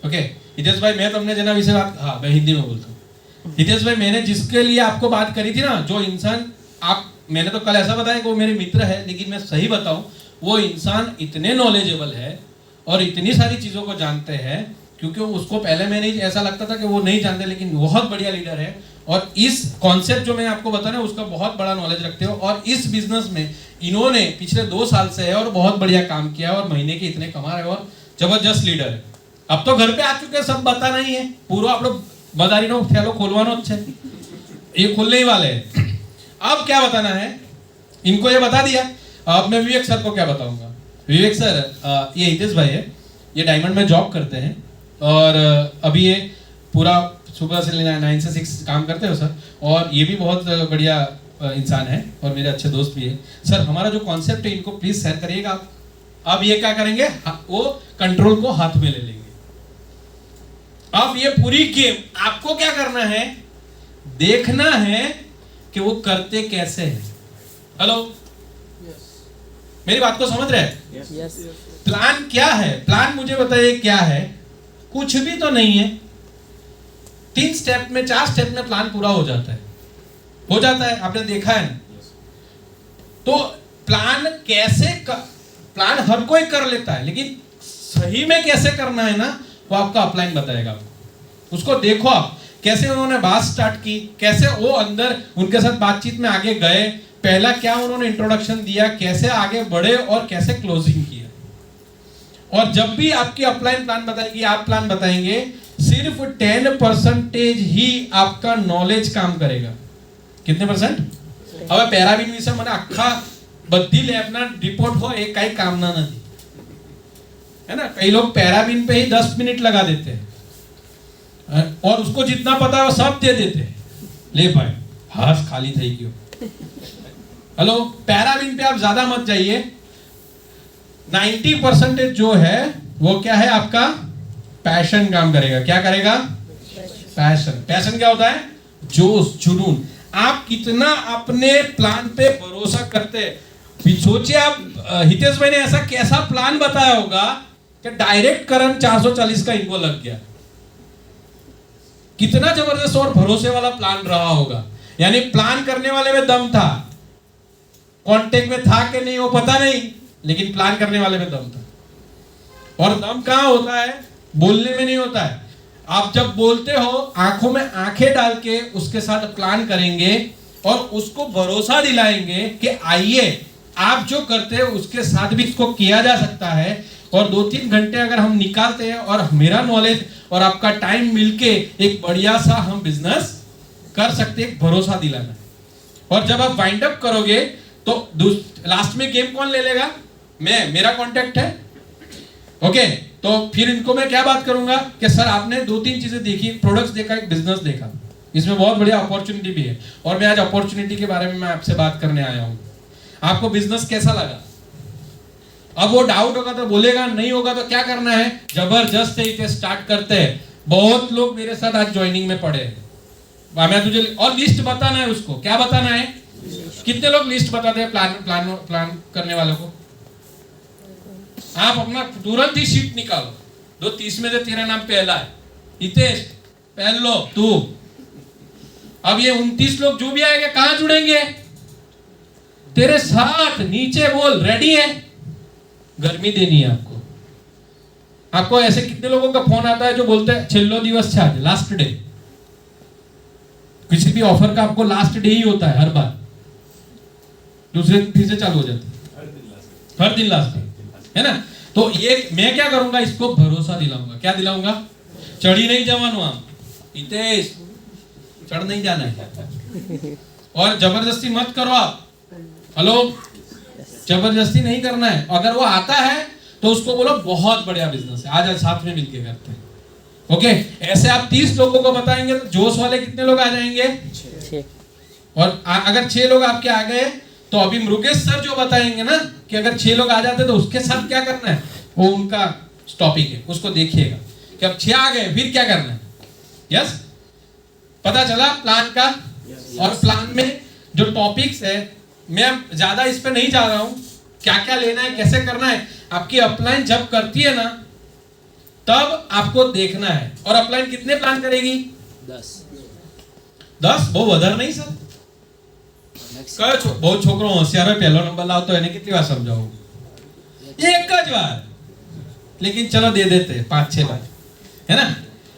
ओके हितेश भाई, मैं तुमने जना विषय बात, हाँ मैं हिंदी में बोलता हूँ। हितेश भाई, मैंने जिसके लिए आपको बात करी थी ना, जो इंसान आप, मैंने तो कल ऐसा बताया कि वो मेरे मित्र है, लेकिन मैं सही बताऊं, वो इंसान इतने नॉलेजेबल है और इतनी सारी चीजों को जानते हैं, क्योंकि उसको पहले मैं नहीं, ऐसा लगता था कि वो नहीं जानते, लेकिन बहुत बढ़िया लीडर है। और इस कॉन्सेप्ट जो मैं आपको बता रहा हूं उसका बहुत बड़ा नॉलेज रखते हो, और इस बिजनेस में इन्होंने पिछले 2 साल से है और बहुत बढ़िया काम किया है, और महीने के इतने कमा रहे हैं, और जबरदस्त लीडर है। अब तो घर पे आ चुके हैं, सब बताना ही है, पूरा आप लोग बदारी नो फैलो खोलवानो है, ये खोलने ही वाले हैं। अब क्या बताना है? इनको ये बता दिया, अब मैं विवेक सर को क्या बताऊंगा। विवेक सर, ये हितेश भाई है, ये डायमंड में जॉब करते हैं, और अभी ये पूरा सुबह से 9 से 6 काम करते हो सर, और ये भी बहुत बढ़िया इंसान है और मेरे अच्छे दोस्त भी है। सर हमारा जो कॉन्सेप्ट है इनको प्लीज शेयर करिएगा आप। अब ये क्या करेंगे? वो कंट्रोल को हाथ में ले लेंगे। अब ये पूरी गेम आपको क्या करना है? देखना है कि वो करते कैसे हैं। हेलो, मेरी बात को समझ रहे हैं? यस। प्लान क्या है? प्लान मुझे बताइए क्या है? कुछ भी तो नहीं है। 3 स्टेप में, 4 स्टेप में प्लान पूरा हो जाता है, हो जाता है, आपने देखा है ना। तो प्लान कैसे प्लान हर कोई कर लेता है, लेकिन सही में कैसे करना है ना, वो आपका अपलाइन बताएगा। उसको देखो आप, कैसे उन्होंने बात स्टार्ट की, कैसे वो अंदर उनके साथ बातचीत में आगे गए, पहला क्या उन्होंने इंट्रोडक्शन दिया, कैसे आगे बढ़े और कैसे क्लोजिंग किया। और जब भी आपकी अपलाइन प्लान बताएगी, आप प्लान बताएंगे, सिर्फ 10% ही आपका नॉलेज काम करेगा। कितने परसेंट? હવે પેરાબીન વિશે મને આખા बद्दी लेबना रिपोर्ट हो एक काही कामना नहीं है ना। कई लोग पैराबिन पे ही 10 मिनट लगा देते हैं और उसको जितना पता है वो सब दे देते हैं। ले भाई हाथ खाली થઈ ગયો। हेलो, पैराबिन पे आप ज्यादा मत जाइए। 90% जो है वो क्या है, आपका पैशन काम करेगा। क्या करेगा? पैशन। पैशन क्या होता है? जोश, जुनून। आप कितना अपने प्लान पे भरोसा करते हैं। सोचिए आप, हितेश भाई ने ऐसा कैसा प्लान बताया होगा कि डायरेक्ट करंट 440 का इनको लग गया। कितना जबरदस्त और भरोसे वाला प्लान रहा होगा। यानी प्लान करने वाले में दम था, कांटेक्ट में था कि नहीं वो पता नहीं, लेकिन प्लान करने वाले में दम था। और दम कहां होता है? बोलने में नहीं होता है। आप जब बोलते हो, आंखों में आंखें डाल के उसके साथ प्लान करेंगे और उसको भरोसा दिलाएंगे कि आइए आप जो करते हैं उसके साथ भी इसको किया जा सकता है। और 2-3 घंटे अगर हम निकालते हैं और मेरा नॉलेज और आपका टाइम मिलके एक बढ़िया सा हम बिजनेस कर सकते हैं, भरोसा दिलाना। और जब आप वाइंड अप करोगे तो लास्ट में गेम कौन ले लेगा? मैं, मेरा कॉन्टेक्ट है। ओके, तो फिर इनको मैं क्या बात करूंगा कि सर आपने 2-3 चीजें देखी, प्रोडक्ट्स देखा, एक बिजनेस देखा, इसमें बहुत बढ़िया अपॉर्चुनिटी भी है। और मैं आज अपॉर्चुनिटी के बारे में मैं आपसे बात करने आया हूं। आपको बिजनेस कैसा लगा? अब वो डाउट होगा तो बोलेगा, नहीं होगा तो क्या करना है? जबरदस्त इसे स्टार्ट करते हैं। बहुत लोग मेरे साथ आज ज्वाइनिंग में पड़े हैं। मैं तुझे और लिस्ट बताना है उसको। क्या बताना है? कितने लोग लिस्ट बताते हैं प्लान करने वालों को? आप अपना तुरंत ही शीट निकालो। 2-30 में से तेरा नाम पहला है, हितेश पहलो तू। अब ये 29 लोग जो भी आएंगे कहां जुड़ेंगे? तेरे साथ। नीचे बोल, रेडी है? गर्मी देनी है आपको। आपको ऐसे कितने लोगों का फोन आता है जो बोलते हैं छेल्लो दिवस छे आज, लास्ट डे। किसी भी ऑफर का आपको लास्ट डे ही होता है हर बार, दूसरे दिन फिर से चालू हो जाता है, हर दिन लास्ट डे है ना। तो ये मैं क्या करूंगा, इसको भरोसा दिलाऊंगा। क्या दिलाऊंगा? चढ़ी नहीं जवान आम, हितेश चढ़ नहीं जाना है। और जबरदस्ती मत करो आप। हेलो, जबरदस्ती नहीं करना है। अगर वो आता है तो उसको बोलो बहुत बढ़िया बिजनेस है, आज साथ में मिलके करते हैं। ओके, ऐसे आप 30 लोगों को बताएंगे तो जोश वाले कितने लोग आ जाएंगे? 6। और अगर 6 लोग आपके आ गए तो अभी मुरुगेश सर जो बताएंगे ना कि अगर 6 लोग आ जाते तो उसके साथ क्या करना है, वो उनका टॉपिक है, उसको देखिएगा कि अब 6 आ गए फिर क्या करना है। यस, पता चला प्लान का। और प्लान में जो टॉपिक्स है, मैं ज्यादा इस पे नहीं जा रहा हूं, क्या क्या लेना है, कैसे करना है। आपकी अपलाइन जब करती है ना तब आपको देखना है। और अपलाइन कितने प्लान करेगी? 10 બહુ વધારે નહીં સર? કયો બહુ છોકરો હોશિયાર હોય પહેલો નંબર લાવતો એને કેટલી વાર સમજાવું? એક જ વાર। लेकिन चलो दे देते 5-6 बार, है ना।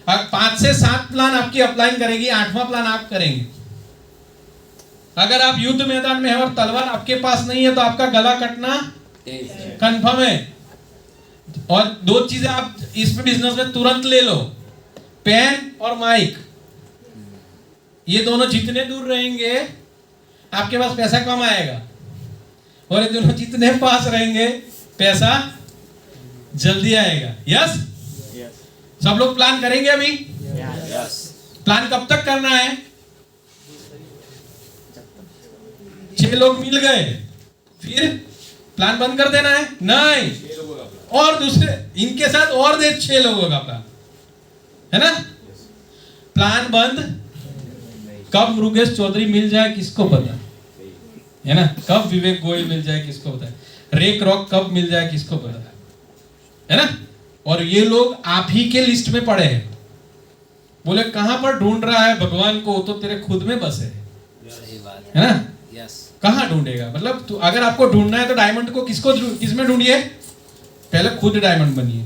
5 से 7 प्लान आपकी अपलाइन करेगी, 8वां प्लान आप करेंगे। अगर आप युद्ध मैदान में है और तलवार आपके पास नहीं है तो आपका गला कटना कंफर्म है। और 2 चीजें आप इसमें बिजनेस में तुरंत ले लो, पेन और माइक। ये दोनों जितने दूर रहेंगे आपके पास पैसा कम आएगा, और ये दोनों जितने पास रहेंगे पैसा जल्दी आएगा। यस, सब लोग प्लान करेंगे अभी? प्लान कब तक करना है? 6 लोग मिल गए फिर प्लान बंद कर देना है? नहीं, और दूसरे इनके साथ और दे 6 लोगों का प्लान, है ना। प्लान बंद कब मुरुगेश चौधरी मिल जाए किसको पता है ना, कब विवेक गोयल मिल जाए किसको पता है, रेक रॉक कब मिल जाए किसको पता है ना। और ये लोग आप ही के लिस्ट में पड़े हैं। बोले कहां पर ढूंढ रहा है भगवान को, तो तेरे खुद में बसे है ना। कहां ढूंढेगा? मतलब तो अगर आपको ढूंढना है तो डायमंड को किसमें ढूंढिए? पहले खुद डायमंड बनिए,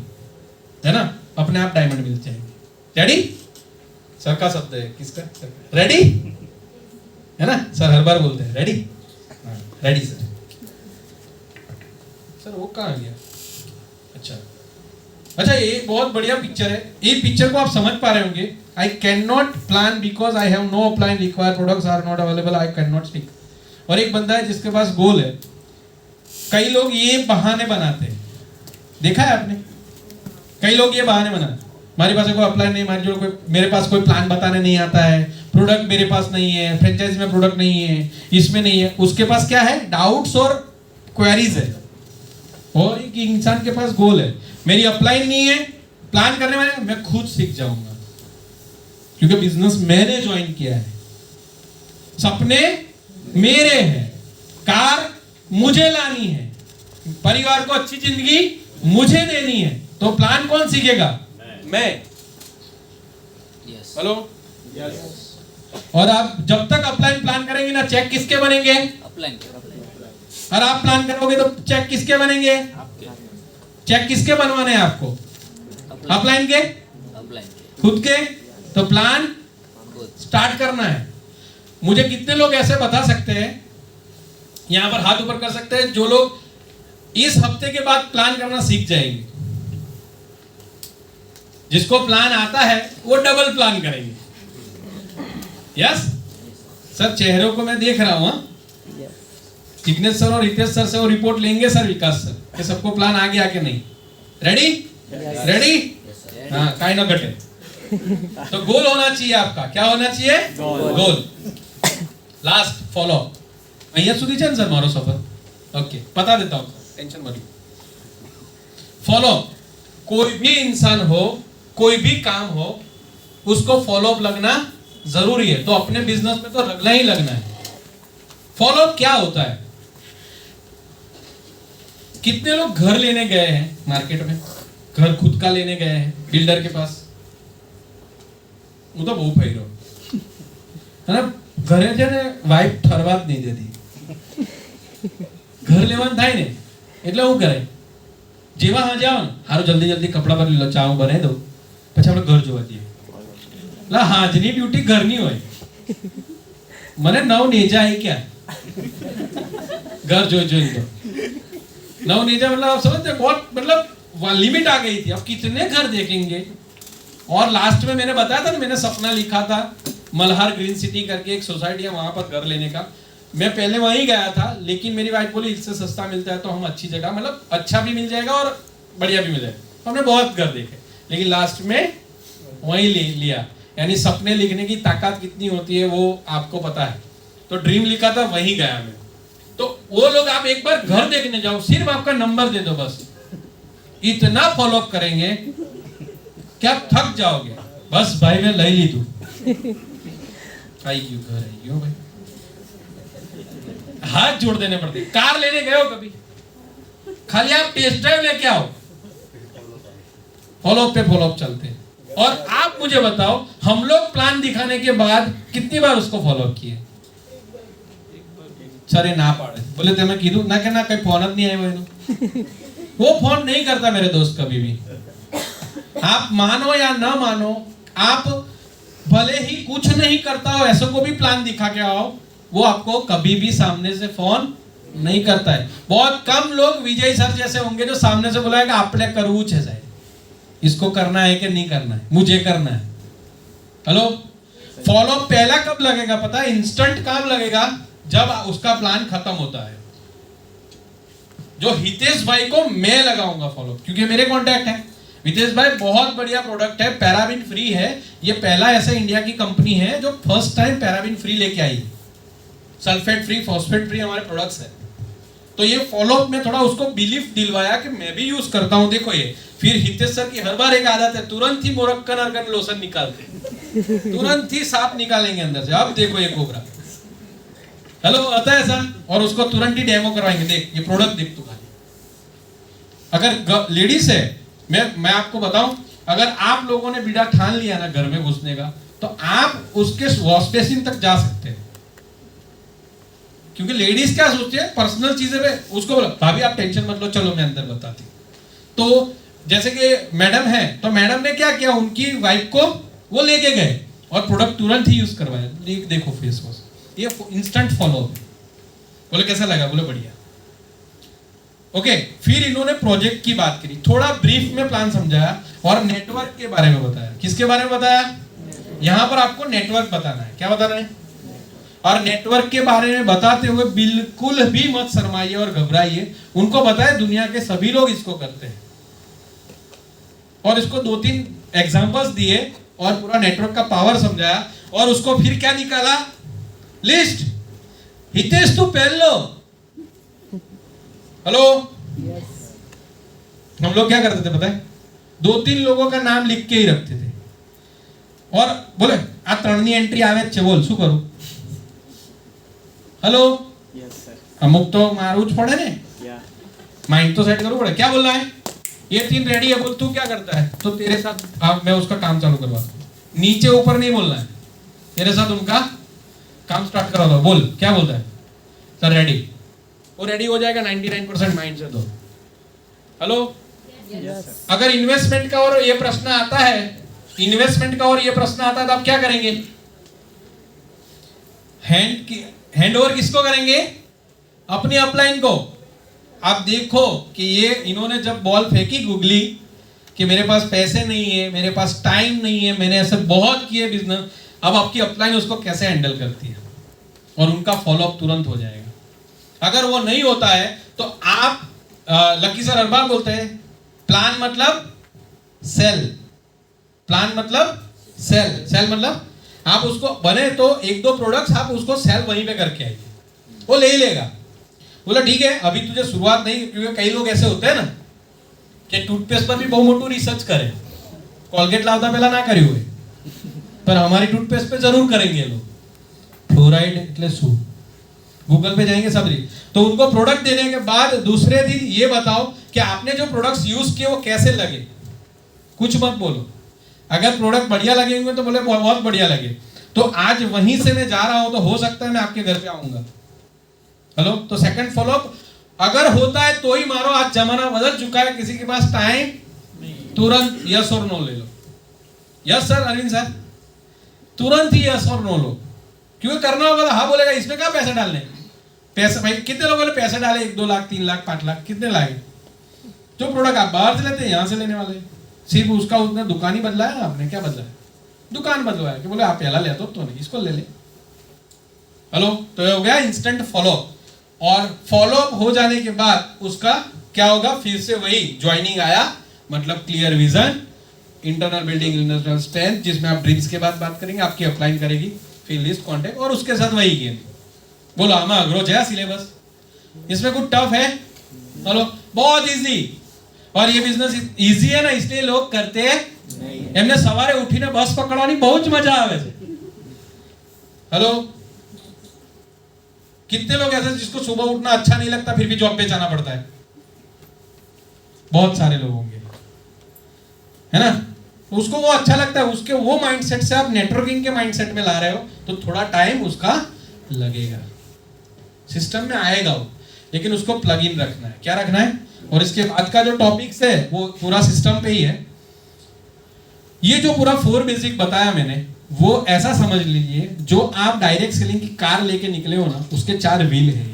है ना, अपने आप डायमंड मिल जाएंगे। रेडी? सर का शब्द है किसका? रेडी है ना, सर हर बार बोलते हैं रेडी। Ready sir. सर वो कहां गया? अच्छा, ये बहुत बढ़िया पिक्चर है। ये पिक्चर को आप समझ पा रहे होंगे। I can not plan because I have no plan required, products are not available, I can not speak. और एक बंदा है जिसके पास गोल है कई लोग ये बहाने बनाते हैं, देखा है आपने? कई लोग ये बहाने बनाते, हमारे पास कोई अप्लाई नहीं, हमारे जो कोई, मेरे पास कोई प्लान बताने नहीं आता है, प्रोडक्ट मेरे पास नहीं है, फ्रेंचाइज में प्रोडक्ट नहीं है, इसमें नहीं है। उसके पास क्या है? डाउट्स और क्वेरीज है। और एक इंसान के पास गोल है, मेरी अपलाइन नहीं है, प्लान करने वाले मैं खुद सीख जाऊंगा, क्योंकि बिजनेस मैंने ज्वाइन किया है, सपने मेरे हैं, कार मुझे लानी है, परिवार को अच्छी जिंदगी मुझे देनी है, तो प्लान कौन सीखेगा? मैं। हेलो? और आप जब तक अपलाइन प्लान करेंगे ना, चेक किसके बनेंगे? अपलाइन। और आप प्लान करोगे तो चेक किसके बनेंगे? चेक किसके बनवाने हैं आपको? अपलाइन के? खुद के? तो प्लान स्टार्ट करना है। मुझे कितने लोग ऐसे बता सकते हैं, यहां पर हाथ ऊपर कर सकते हैं, जो लोग इस हफ्ते के बाद प्लान करना सीख जाएंगे? जिसको प्लान आता है वो डबल प्लान करेंगे। यस सर, चेहरों को मैं देख रहा हूं। जिग्नेश सर और हितेश सर से वो रिपोर्ट लेंगे सर, विकास सर, कि सबको प्लान आ गया कि नहीं। रेडी? रेडी? हाँ, काई ना घटे। तो गोल होना चाहिए आपका। क्या होना चाहिए? गोल। लास्ट फॉलो અહીંયા સુધી છે ને સર મારો સફર? ઓકે, बता देता हूं, टेंशन मत लो। फॉलो, कोई भी इंसान हो, कोई भी काम हो, उसको फॉलो अप लगना जरूरी है। तो अपने बिजनेस में तो लगना ही लगना है। फॉलो अप क्या होता है? कितने लोग घर लेने गए हैं मार्केट में, घर खुद का लेने गए हैं बिल्डर के पास? वो तो बहुत फैरो है ना, घरे છે ને વાઇફ ઠરવા જ નહીં દેતી, ઘર લેવાનું થાય ને એટલે હું કરે, જેવા હા જાવ ને, હારું જલ્દી જલ્દી કપડા બદલી લો, ચા હું બનાવી દઉં, પછી આપણે ઘર જોવા જઈએ। એટલે હાજની ડ્યુટી ઘરની હોય, મને નવ નેજા है क्या? घर જોઈ लो, नव नेजा मतलब आप समझते, बहुत मतलब लिमिट आ गई थी। अब कितने घर देखेंगे? और लास्ट में मैंने बताया था ना, मैंने सपना लिखा था मल्हार ग्रीन सिटी करके एक सोसाइटी है, वहां पर घर लेने का। मैं पहले वहीं गया था, लेकिन मेरी वाइफ बोली इससे सस्ता मिलता है तो हम अच्छी जगह, मतलब अच्छा भी मिल जाएगा और बढ़िया भी मिल जाएगा। हमने बहुत घर देखे, लेकिन लास्ट में वहीं लिया। यानी सपने लिखने की ताकत कितनी होती है वो आपको पता है। तो ड्रीम लिखा था, वहीं गया मैं। तो वो लोग, आप एक बार घर देखने जाओ, सिर्फ आपका नंबर दे दो, बस इतना फॉलो अप करेंगे कि आप थक जाओगे। बस भाई मैं ले ली तू आई क्यों घर आई क्यों भाई, हाथ जोड़ देने पड़ते। कार लेने गए हो कभी? खाली आप टेस्ट ड्राइव लेके आओ, फॉलो अप पे फॉलो अप चलते हैं। और आप मुझे बताओ, हम लोग प्लान दिखाने के बाद कितनी बार उसको फॉलो अप किए? सर ना पाड़े, बोले थे मैं कीधु ना के ना कोई फोन नहीं आया, वो फोन नहीं करता मेरे दोस्त कभी भी। आप मानो या ना मानो, आप भले ही कुछ नहीं करता हो, ऐसे को भी प्लान दिखा के आओ, वो आपको कभी भी सामने से फोन नहीं करता है। बहुत कम लोग विजय सर जैसे होंगे जो सामने से बुलाएगा आपने करवू छे साहब, इसको करना है कि नहीं करना है, मुझे करना है। हेलो, फॉलो पहला कब लगेगा पता है? इंस्टेंट काम लगेगा जब उसका प्लान खत्म होता है। जो हितेश भाई को मैं लगाऊंगा फॉलो, क्योंकि मेरे कॉन्टैक्ट है। हितेश भाई बहुत बढ़िया प्रोडक्ट है, पैराबिन फ्री है। ये पहला ऐसा इंडिया की कंपनी है जो फर्स्ट टाइम पैराबिन फ्री लेके आई। सल्फेट फ्री, फॉस्फेट फ्री हमारे प्रोडक्ट्स है। तो ये फॉलो अप में थोड़ा उसको बिलीफ दिलवाया कि मैं भी यूज करता हूं। देखो ये फिर हितेश सर की हर बार एक आदत है, तुरंत ही मोरक्कन अर्गन लोशन निकालते, तुरंत ही सांप निकालेंगे अंदर से। अब देखो ये कोबरा, हेलो आता है ऐसा, और उसको तुरंत ही डेमो करवाएंगे, देख ये प्रोडक्ट देख तू खाली। अगर लेडीज है, मैं आपको बताऊं, अगर आप लोगों ने बीड़ा ठान लिया ना घर में घुसने का, तो आप उसके वॉश बेसिन तक जा सकते हैं। क्योंकि लेडीज क्या सोचती है, पर्सनल चीजें पे उसको बोलो भाभी आप टेंशन मत लो, चलो मैं अंदर बताती। तो जैसे कि मैडम है, तो मैडम ने क्या किया, उनकी वाइफ को वो लेके गए और प्रोडक्ट तुरंत ही यूज करवाया। देखो फेस वॉश, ये इंस्टेंट फॉलो अप। बोले कैसा लगा? बोले बढ़िया। ओके, फिर इन्होंने प्रोजेक्ट की बात करी, थोड़ा ब्रीफ में प्लान समझाया और नेटवर्क के बारे में बताया। किसके बारे में बताया? यहां पर आपको नेटवर्क बताना है। क्या बताना है? और नेटवर्क के बारे में बताते हुए बिल्कुल भी मत शर्माइए और घबराइए। उनको बताए दुनिया के सभी लोग इसको करते हैं, और इसको 2-3 एग्जांपल्स दिए और पूरा नेटवर्क का पावर समझाया, और उसको फिर क्या निकाला, लिस्ट। हितेश तू पहन लो। हेलो, हम लोग क्या करते थे पता है, 2-3 लोगों का नाम लिख के ही रखते थे, और बोले आ 3 एंट्री आवे છે, बोल શું करूं। हेलो, अमुक तो मारू જ પડે ને, माइंड तो सेट करो पड़े। क्या बोलना है, ये 3 रेडी है, बोल तू क्या करता है, तो तेरे साथ मैं उसका काम चालू करवा, नीचे ऊपर नहीं बोलना है, तेरे साथ उनका काम स्टार्ट करा दो। बोल क्या बोलता है, सर रेडी, वो रेडी हो जाएगा 99% माइंड से। तो हेलो, अगर इन्वेस्टमेंट का और ये प्रश्न आता है, इन्वेस्टमेंट का और ये प्रश्न आता है, तो आप क्या करेंगे, हैंड ओवर किसको करेंगे, अपनी अपलाइन को। आप देखो कि ये इन्होंने जब बॉल फेंकी गूगली कि मेरे पास पैसे नहीं है, मेरे पास टाइम नहीं है, मैंने ऐसे बहुत किए बिजनेस, अब आपकी अपलाइन उसको कैसे हैंडल करती है, और उनका फॉलोअप तुरंत हो जाएगा। अगर वो नहीं होता है तो आप लकी सर हर बार बोलते हैं प्लान मतलब सेल, प्लान मतलब सेल, सेल मतलब आप उसको बने तो 1-2 प्रोडक्ट्स आप उसको सेल वहीं पे करके आइए, वो ले ही लेगा। बोला ठीक है, अभी तुझे शुरुआत नहीं, क्योंकि कई लोग ऐसे होते हैं ना कि टूथपेस्ट पर भी बहुत मोटू रिसर्च करे, कोलगेट लावता पहला ना કર્યું હોય, पर हमारी टूथपेस्ट पे जरूर करेंगे लोग, फ्लोराइड એટલે શું, गूगल पे जाएंगे सब। तो उनको प्रोडक्ट देने के बाद दूसरे दिन ये बताओ कि आपने जो प्रोडक्ट्स यूज किए वो कैसे लगे, कुछ मत बोलो। अगर प्रोडक्ट बढ़िया लगेंगे तो बोले बहुत बढ़िया लगे, तो आज वहीं से मैं जा रहा हूं, तो हो सकता है मैं आपके घर पे आऊंगा। हेलो, तो सेकंड फॉलोअप अगर होता है तो ही मारो। आज जमाना बदल चुका है, किसी के पास टाइम तुरंत यस और नो ले लो। यस सर अरविंद सर, तुरंत ही यस और नो लो, क्योंकि करना होगा तो हाँ बोलेगा, इसमें क्या पैसे डालने, पैसे भाई कितने लोगों ने पैसे डाले, 1-2 लाख 3 लाख 5 लाख कितने लाए। जो प्रोडक्ट आप बाहर से लेते हैं यहाँ से लेने वाले, सिर्फ उसका उसने दुकान ही बदला है, आपने क्या बदला है, दुकान बदलवाया कि बोले आप पहला ले तो नहीं, इसको ले ले। हेलो, तो ये हो गया इंस्टेंट फॉलोअप। और फॉलोअप हो जाने के बाद उसका क्या होगा, फिर से वही ज्वाइनिंग आया, मतलब clear vision, internal building internal strength, जिसमें आप ड्रीम्स के बाद बात करेंगे, आपकी अपलाइन करेगी, फिर लिस्ट कॉन्टेक्ट, और उसके साथ वही गेम। बोलो आमा अग्रो है सिलेबस, इसमें कुछ टफ है, चलो बहुत इजी। और ये बिजनेस इजी है ना, इसलिए लोग करते हैं। એમને સવારે ઉઠીને બસ પકડવાની બહુ જ મજા આવે છે। हेलो, कितने लोग ऐसे जिसको सुबह उठना अच्छा नहीं लगता फिर भी जॉब पे जाना पड़ता है, बहुत सारे लोग होंगे, है ना। उसको वो अच्छा लगता है, उसके वो माइंडसेट से आप नेटवर्किंग के माइंडसेट में ला रहे हो, तो थोड़ा टाइम उसका लगेगा, सिस्टम में आएगा वो, लेकिन उसको प्लग इन रखना है। क्या रखना है, और इसके बाद का जो टॉपिक्स है वो पूरा सिस्टम पे ही है। ये जो पूरा 4 बेसिक बताया मैंने, वो ऐसा समझ लीजिए, जो आप डायरेक्ट सेलिंग की कार लेके निकले हो ना, उसके 4 व्हील है।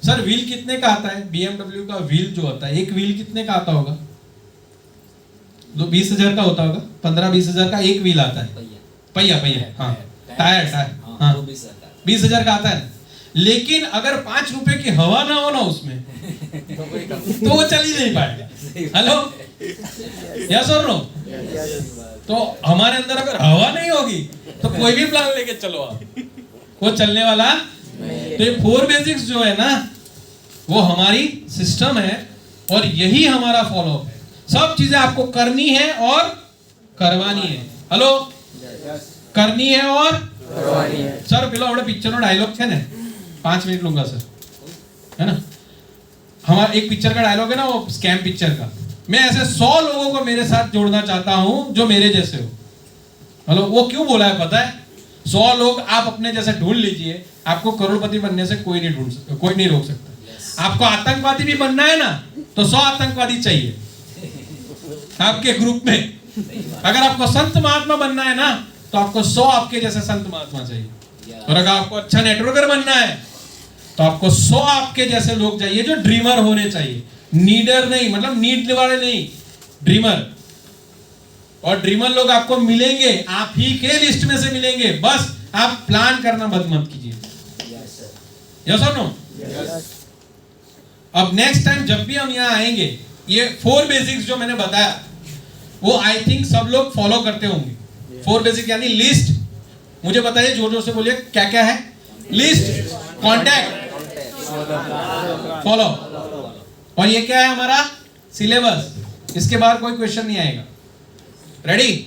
सर व्हील कितने का आता है, BMW का व्हील जो होता है, एक व्हील कितने का आता होगा, 20,000 का होता होगा, 15-20 हजार का एक व्हील आता है, पहिया, हाँ टायर, हाँ 20,000 का आता है। लेकिन अगर 5 रुपए की हवा ना हो ना उसमें तो वो चल ही नहीं पाएगा। हेलो, यस और नो। तो हमारे अंदर अगर हवा नहीं होगी तो कोई भी प्लान लेके चलो आप, वो चलने वाला। तो ये 4 बेसिक्स जो है ना, वो हमारी सिस्टम है, और यही हमारा फॉलोअप है। सब चीजें आपको करनी है और करवानी है। हेलो, करनी है और करवानी है। सर पेलो આપણે પિક્ચરનો ડાયલોગ છે ને, 5 मिनट लूंगा सर, है ना। हमारा एक पिक्चर का डायलॉग है ना, वो स्कैम पिक्चर का, मैं ऐसे 100 लोगों को मेरे साथ जोड़ना चाहता हूं जो मेरे जैसे हो। हेलो, वो क्यों बोला है पता है, 100 लोग आप अपने जैसे ढूंढ लीजिए, आपको करोड़पति बनने से कोई नहीं ढूंढ सकता, कोई नहीं रोक सकता। आपको आतंकवादी भी बनना है ना, तो 100 आतंकवादी चाहिए आपके ग्रुप में। अगर आपको संत महात्मा बनना है ना, तो आपको 100 आपके जैसे संत महात्मा चाहिए। और अगर आपको अच्छा नेटवर्कर बनना है तो आपको 100 आपके जैसे लोग चाहिए जो ड्रीमर होने चाहिए, नीडर नहीं, मतलब नीड वाले नहीं, ड्रीमर। और ड्रीमर लोग आपको मिलेंगे, आप ही के लिस्ट में से मिलेंगे, बस आप प्लान करना बंद मत कीजिए। यस और नो? अब नेक्स्ट टाइम जब भी हम यहाँ आएंगे, ये 4 बेसिक्स जो मैंने बताया वो आई थिंक सब लोग फॉलो करते होंगे। 4 बेसिक यानी लिस्ट, मुझे बताइए जोर जोर से बोलिए क्या क्या है? लिस्ट, कॉन्टैक्ट, फॉलो, और ये क्या है हमारा सिलेबस। इसके बाहर कोई क्वेश्चन नहीं आएगा। रेडी?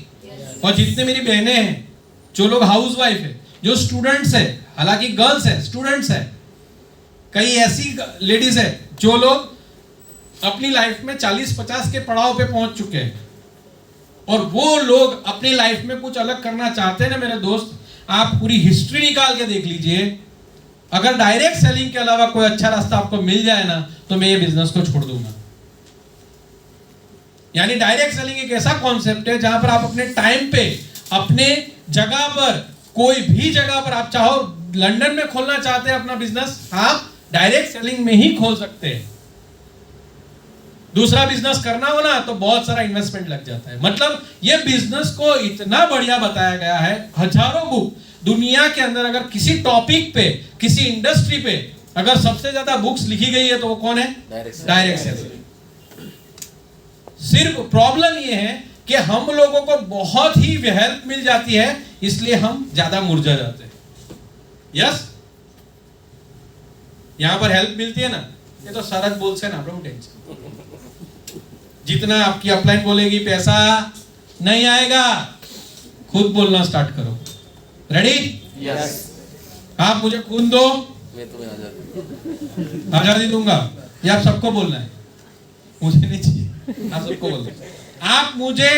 और जितने मेरी बहनें हैं, जो लोग हाउस वाइफ है, जो स्टूडेंट्स है, हालांकि गर्ल्स है, स्टूडेंट्स है, कई ऐसी लेडीज है जो लोग अपनी लाइफ में 40-50 के पड़ाव पे पहुंच चुके हैं, और वो लोग अपनी लाइफ में कुछ अलग करना चाहते हैं ना मेरे दोस्त, आप पूरी हिस्ट्री निकाल के देख लीजिए। अगर डायरेक्ट सेलिंग के अलावा कोई अच्छा रास्ता आपको मिल जाए ना, तो मैं ये बिजनेस को छोड़ दूंगा। यानी डायरेक्ट सेलिंग एक ऐसा कॉन्सेप्ट है जहां पर आप अपने टाइम पे, अपने जगह पर, कोई भी जगह पर, आप चाहो लंदन में खोलना चाहते हैं अपना बिजनेस, आप डायरेक्ट सेलिंग में ही खोल सकते हैं। दूसरा बिजनेस करना हो ना तो बहुत सारा इन्वेस्टमेंट लग जाता है। मतलब ये बिजनेस को इतना बढ़िया बताया गया है, हजारों बुक दुनिया के अंदर, अगर किसी टॉपिक पे, किसी इंडस्ट्री पे अगर सबसे ज्यादा बुक्स लिखी गई है तो वो कौन है? Direct selling. सिर्फ प्रॉब्लम ये है कि हम लोगों को बहुत ही हेल्प मिल जाती है, इसलिए हम ज्यादा मुरझा जाते हैं। यस, यहां पर हेल्प मिलती है ना, ये तो सरद बोल से ना, डोंट टेंशन। जितना आपकी अपलाइन बोलेगी पैसा नहीं आएगा, खुद बोलना स्टार्ट करो। रेडी? यस। आप मुझे खून दो, मैं तुम्हें 1000 दे दूंगा। ये आप सबको बोलना है, मुझे नहीं चाहिए, आप सबको बोलना है। आप मुझे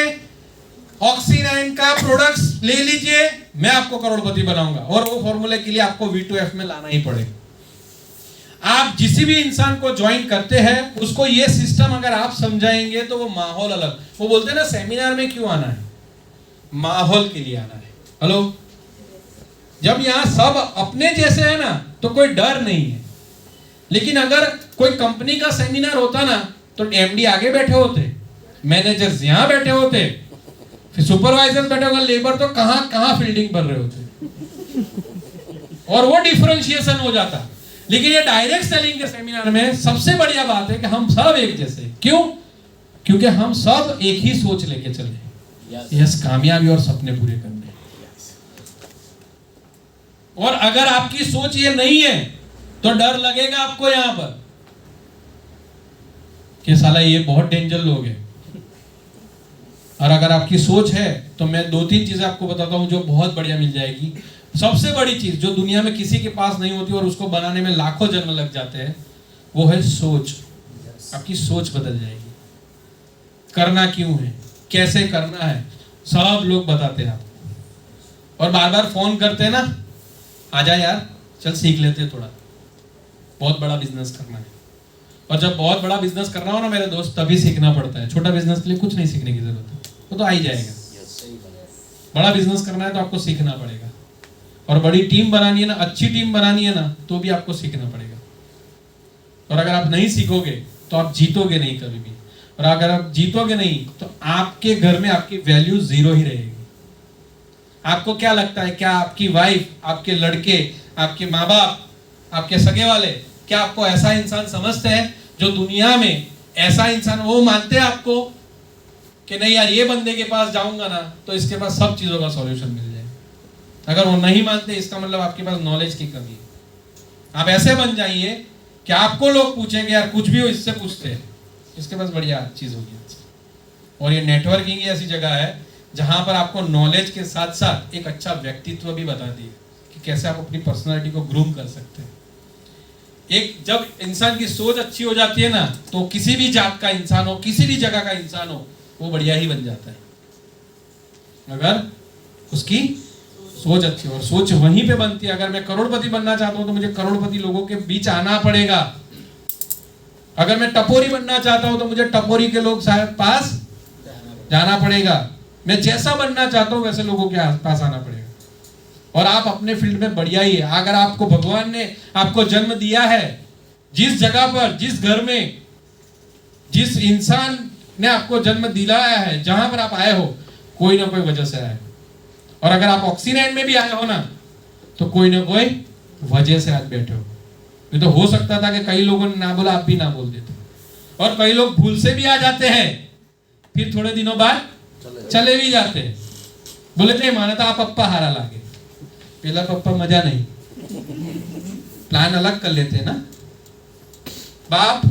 ऑक्सीनाइन का प्रोडक्ट्स ले लीजिए, मैं आपको करोड़पति बनाऊंगा, और वो फॉर्मूले के लिए आपको V2F में लाना ही पड़ेगा। आप जिस भी इंसान को ज्वाइन करते हैं, उसको ये सिस्टम अगर आप समझाएंगे तो वो माहौल अलग, वो बोलते हैं ना सेमिनार में क्यों आना है? माहौल के लिए आना है। हेलो, जब यहाँ सब अपने जैसे है ना तो कोई डर नहीं है। लेकिन अगर कोई कंपनी का सेमिनार होता ना तो एमडी आगे बैठे होते, मैनेजर्स यहाँ बैठे होते, फिर सुपरवाइजर बैठे होगा, लेबर तो कहां फील्डिंग कर रहे होते, और वो डिफरेंशिएशन हो जाता। लेकिन ये डायरेक्ट सेलिंग के सेमिनार में सबसे बढ़िया बात है कि हम सब एक जैसे। क्यों? क्योंकि हम सब एक ही सोच लेके चले, यस, कामयाबी और सपने पूरे करने। और अगर आपकी सोच ये नहीं है तो डर लगेगा आपको यहां पर कि साला ये बहुत डेंजर लोग हैं। और अगर आपकी सोच है तो मैं 2-3 चीजें आपको बताता हूं जो बहुत बढ़िया मिल जाएगी। सबसे बड़ी चीज जो दुनिया में किसी के पास नहीं होती और उसको बनाने में लाखों जन्म लग जाते हैं, वो है सोच। आपकी सोच बदल जाएगी। करना क्यों है, कैसे करना है, सब लोग बताते हैं आपको। और बार बार फोन करते हैं ना, आजा यार चल सीख लेते हैं थोड़ा, बहुत बड़ा बिजनेस करना है। और जब बहुत बड़ा बिजनेस करना हो ना मेरे दोस्त, तभी सीखना पड़ता है। छोटा बिजनेस के लिए कुछ नहीं सीखने की जरूरत है, वो तो आ ही जाएगा। बड़ा बिजनेस करना है तो आपको सीखना पड़ेगा। और बड़ी टीम बनानी है ना, अच्छी टीम बनानी है ना, तो भी आपको सीखना पड़ेगा। और अगर आप नहीं सीखोगे तो आप जीतोगे नहीं कभी भी। और अगर आप जीतोगे नहीं तो आपके घर में आपकी वैल्यू 0 ही रहेगी। आपको क्या लगता है, क्या आपकी वाइफ, आपके लड़के, आपके माँ बाप, आपके सगे वाले, क्या आपको ऐसा इंसान समझते हैं जो दुनिया में ऐसा इंसान, वो मानते हैं आपको कि नहीं यार ये बंदे के पास जाऊंगा ना तो इसके पास सब चीजों का सॉल्यूशन मिल जाएगा। अगर वो नहीं मानते, इसका मतलब आपके पास नॉलेज की कमी है। आप ऐसे बन जाइए कि आपको लोग पूछेंगे यार कुछ भी हो इससे पूछते हैं, इसके पास बढ़िया चीज होगी। और ये नेटवर्किंग ऐसी जगह है जहां पर आपको नॉलेज के साथ साथ एक अच्छा व्यक्तित्व भी बता दिए कि कैसे आप अपनी पर्सनालिटी को ग्रूम कर सकते हैं। एक जब इंसान की सोच अच्छी हो जाती है ना, तो किसी भी जात का इंसान हो, किसी भी जगह का इंसान हो, वो बढ़िया ही बन जाता है अगर उसकी सोच अच्छी हो। और सोच वहीं पे बनती है। अगर मैं करोड़पति बनना चाहता हूं तो मुझे करोड़पति लोगों के बीच आना पड़ेगा। अगर मैं टपोरी बनना चाहता हूं तो मुझे टपोरी के लोग पास जाना पड़ेगा। मैं जैसा बनना चाहता हूं वैसे लोगों के पास आना पड़ेगा। और आप अपने फील्ड में बढ़िया ही है। अगर आपको भगवान ने आपको जन्म दिया है, जिस जगह पर, जिस घर में, जिस इंसान ने आपको जन्म दिलाया है, जहां पर आप आए हो, कोई ना कोई वजह से आए, और अगर आप ऑक्सीनेट में भी आए हो ना तो कोई ना कोई वजह से आज बैठे हो। नहीं तो हो सकता था कि कई लोगों ने ना बोला, आप भी ना बोल देते, और कई लोग भूल से भी आ जाते हैं, फिर थोड़े दिनों बाद चले भी जाते हैं। बोले थे माना था आप पप्पा हारा लागे, पहला पप्पा मजा नहीं, प्लान अलग कर लेते हैं ना। बाप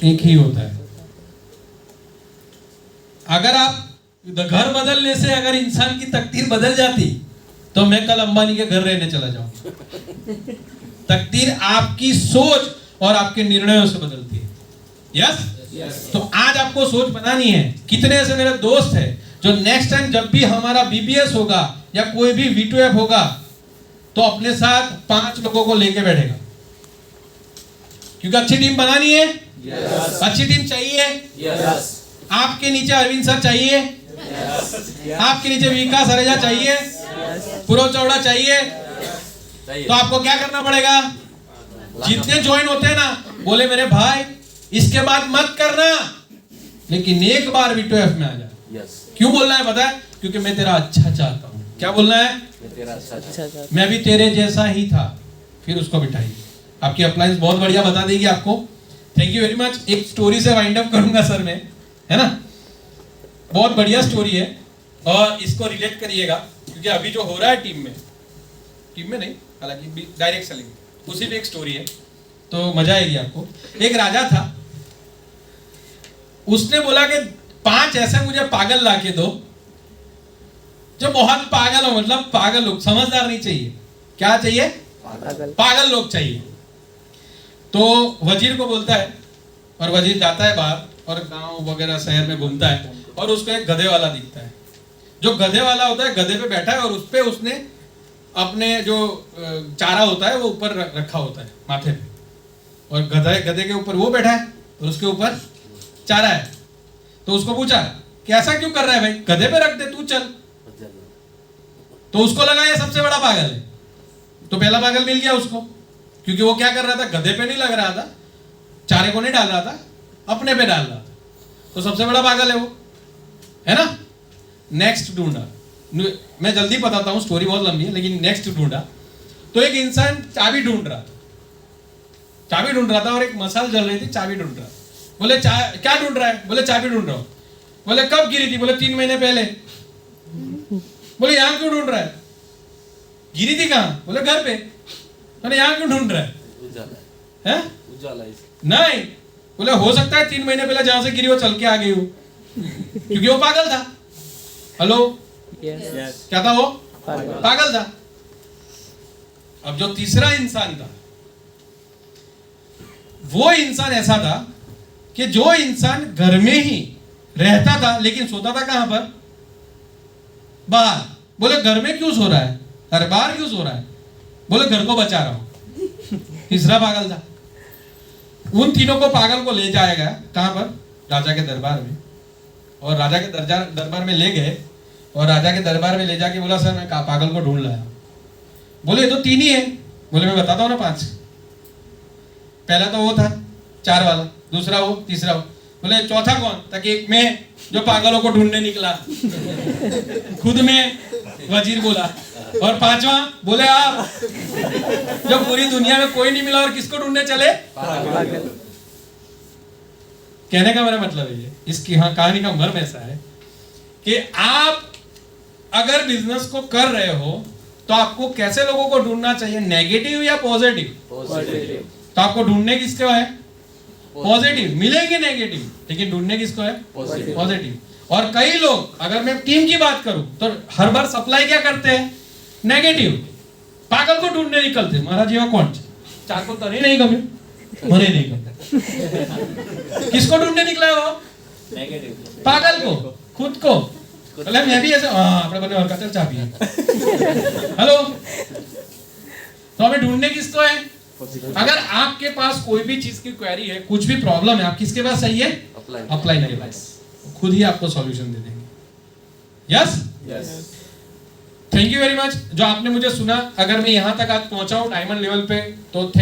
एक ही होता है। अगर आप घर बदलने से अगर इंसान की तकदीर बदल जाती तो मैं कल अंबानी के घर रहने चला जाऊंगा। तकदीर आपकी सोच और आपके निर्णयों से बदलती है। यस? तो आज आपको सोच बनानी है। कितने ऐसे मेरे दोस्त हैं जो नेक्स्ट टाइम जब भी हमारा बीबीएस होगा या कोई भी V2F होगा तो अपने साथ 5 लोगों को लेके बैठेगा, क्योंकि अच्छी टीम बनानी है। अच्छी टीम चाहिए। आपके नीचे अरविंद सर चाहिए। आपके नीचे विकास सरेजा चाहिए। पुरो चौड़ा चाहिए। तो आपको क्या करना पड़ेगा? जितने ज्वाइन होते हैं ना, बोले मेरे भाई इसके बाद मत करना, लेकिन एक बार V2F में आ जा। क्यों बोलना है पता है? क्योंकि मैं तेरा अच्छा चाहता हूँ। क्या बोलना है? मैं भी तेरे जैसा ही था। फिर उसको बिठाइए। आपकी अप्लायंस बहुत बढ़िया बता देगी आपको। Thank you very much. एक स्टोरी से वाइंड अप करूंगा सर मैं, है ना? बहुत बढ़िया स्टोरी है और इसको रिलेट करिएगा, क्योंकि अभी जो हो रहा है टीम में नहीं, हालांकि डायरेक्ट सेलिंग उसी पे एक स्टोरी है, तो मजा आएगी आपको। एक राजा था, उसने बोला कि 5 ऐसे मुझे पागल लाके दो जो बहुत पागल हो, मतलब पागल लोग, समझदार नहीं चाहिए। क्या चाहिए? पागल लोग चाहिए। तो वजीर को बोलता है, और वजीर जाता है बाहर और गांव वगैरह शहर में घूमता है, और उसको एक गधे वाला दिखता है। जो गधे वाला होता है, गधे पे बैठा है और उस पे उसने अपने जो चारा होता है वो ऊपर रखा होता है माथे पे, और गधे के ऊपर वो बैठा है और उसके ऊपर चारा है। तो उसको पूछा कि ऐसा क्यों कर रहा है भाई, गधे पे रख दे, तू चल। तो उसको लगा ये सबसे बड़ा पागल है, तो पहला पागल मिल गया उसको, क्योंकि वो क्या कर रहा था, गधे पे नहीं लग रहा था, चारे को नहीं डाल रहा था, अपने पे डाल रहा था, तो सबसे बड़ा पागल है वो, है ना? नेक्स्ट ढूंढा, मैं जल्दी बताता हूं, स्टोरी बहुत लंबी है, लेकिन नेक्स्ट ढूंढा तो एक इंसान चाबी ढूंढ रहा था और एक मसाल जल रही थी, चाबी ढूंढ रहा। बोले क्या ढूंढ रहा है? बोले चाबी ढूंढ रहा हूं। बोले कब गिरी थी? बोले 3 महीने पहले। बोले यहां क्यों ढूंढ रहा है? गिरी थी कहां? बोले घर पे। बोले यहां क्यों ढूंढ रहा है? नहीं, बोले हो सकता है 3 महीने पहले जहां से गिरी वो चल के आ गई हो, क्योंकि वो पागल था। हेलो, क्या था वो? पागल था। अब जो तीसरा इंसान था, वो इंसान ऐसा था कि जो इंसान घर में ही रहता था लेकिन सोता था कहां पर? बाहर। बोले घर में क्यों सो रहा है, अरे बाहर क्यों सो रहा है? बोले घर को बचा रहा हूं। तीसरा पागल था। उन तीनों को पागल को ले जाएगा कहां पर? राजा के दरबार में। और राजा के दरबार में ले गए, और राजा के दरबार में ले जाके बोला सर मैं पागल को ढूंढ लाया। बोले तो 3 ही है। बोले मैं बताता हूं ना 5। पहला तो वो था 4 वाला, दूसरा वो, तीसरा वो। बोले चौथा कौन? ताकि एक मैं जो पागलों को ढूंढने निकला, खुद में वजीर बोला। और 5वां बोले आप, जो पूरी दुनिया में कोई नहीं मिला और किसको ढूंढने चले? पागल। कहने का मेरा मतलब है, इसकी कहानी का मर्म ऐसा है कि आप अगर बिजनेस को कर रहे हो तो आपको कैसे लोगों को ढूंढना चाहिए, नेगेटिव या पॉजिटिव? तो आपको ढूंढने किसको है? पॉजिटिव। मिलेंगे नेगेटिव, लेकिन ढूंढने किसको है? पॉजिटिव। और कई लोग, अगर मैं टीम की बात करूं तो हर बार सप्लाई क्या करते हैं? नेगेटिव। पागल को ढूंढने निकलते, महाराज ये कौन? 4 को तरे नहीं कभी मरे नहीं कभी। किसको ढूंढने निकला है वो? नेगेटिव। पागल को, खुद को। मतलब मैं भी ऐसे अपने बने और कचर चाबी है। हेलो, तो हमें ढूंढने किसको है? अगर आपके पास कोई भी चीज की क्वेरी है, कुछ भी प्रॉब्लम है, आप किसके पास चाहिए? अप्लाई नहीं पास, खुद ही आपको सॉल्यूशन दे देंगे। Yes? Thank you very much जो आपने मुझे सुना। अगर मैं यहां तक आज पहुंचा हूं डायमंड लेवल पे तो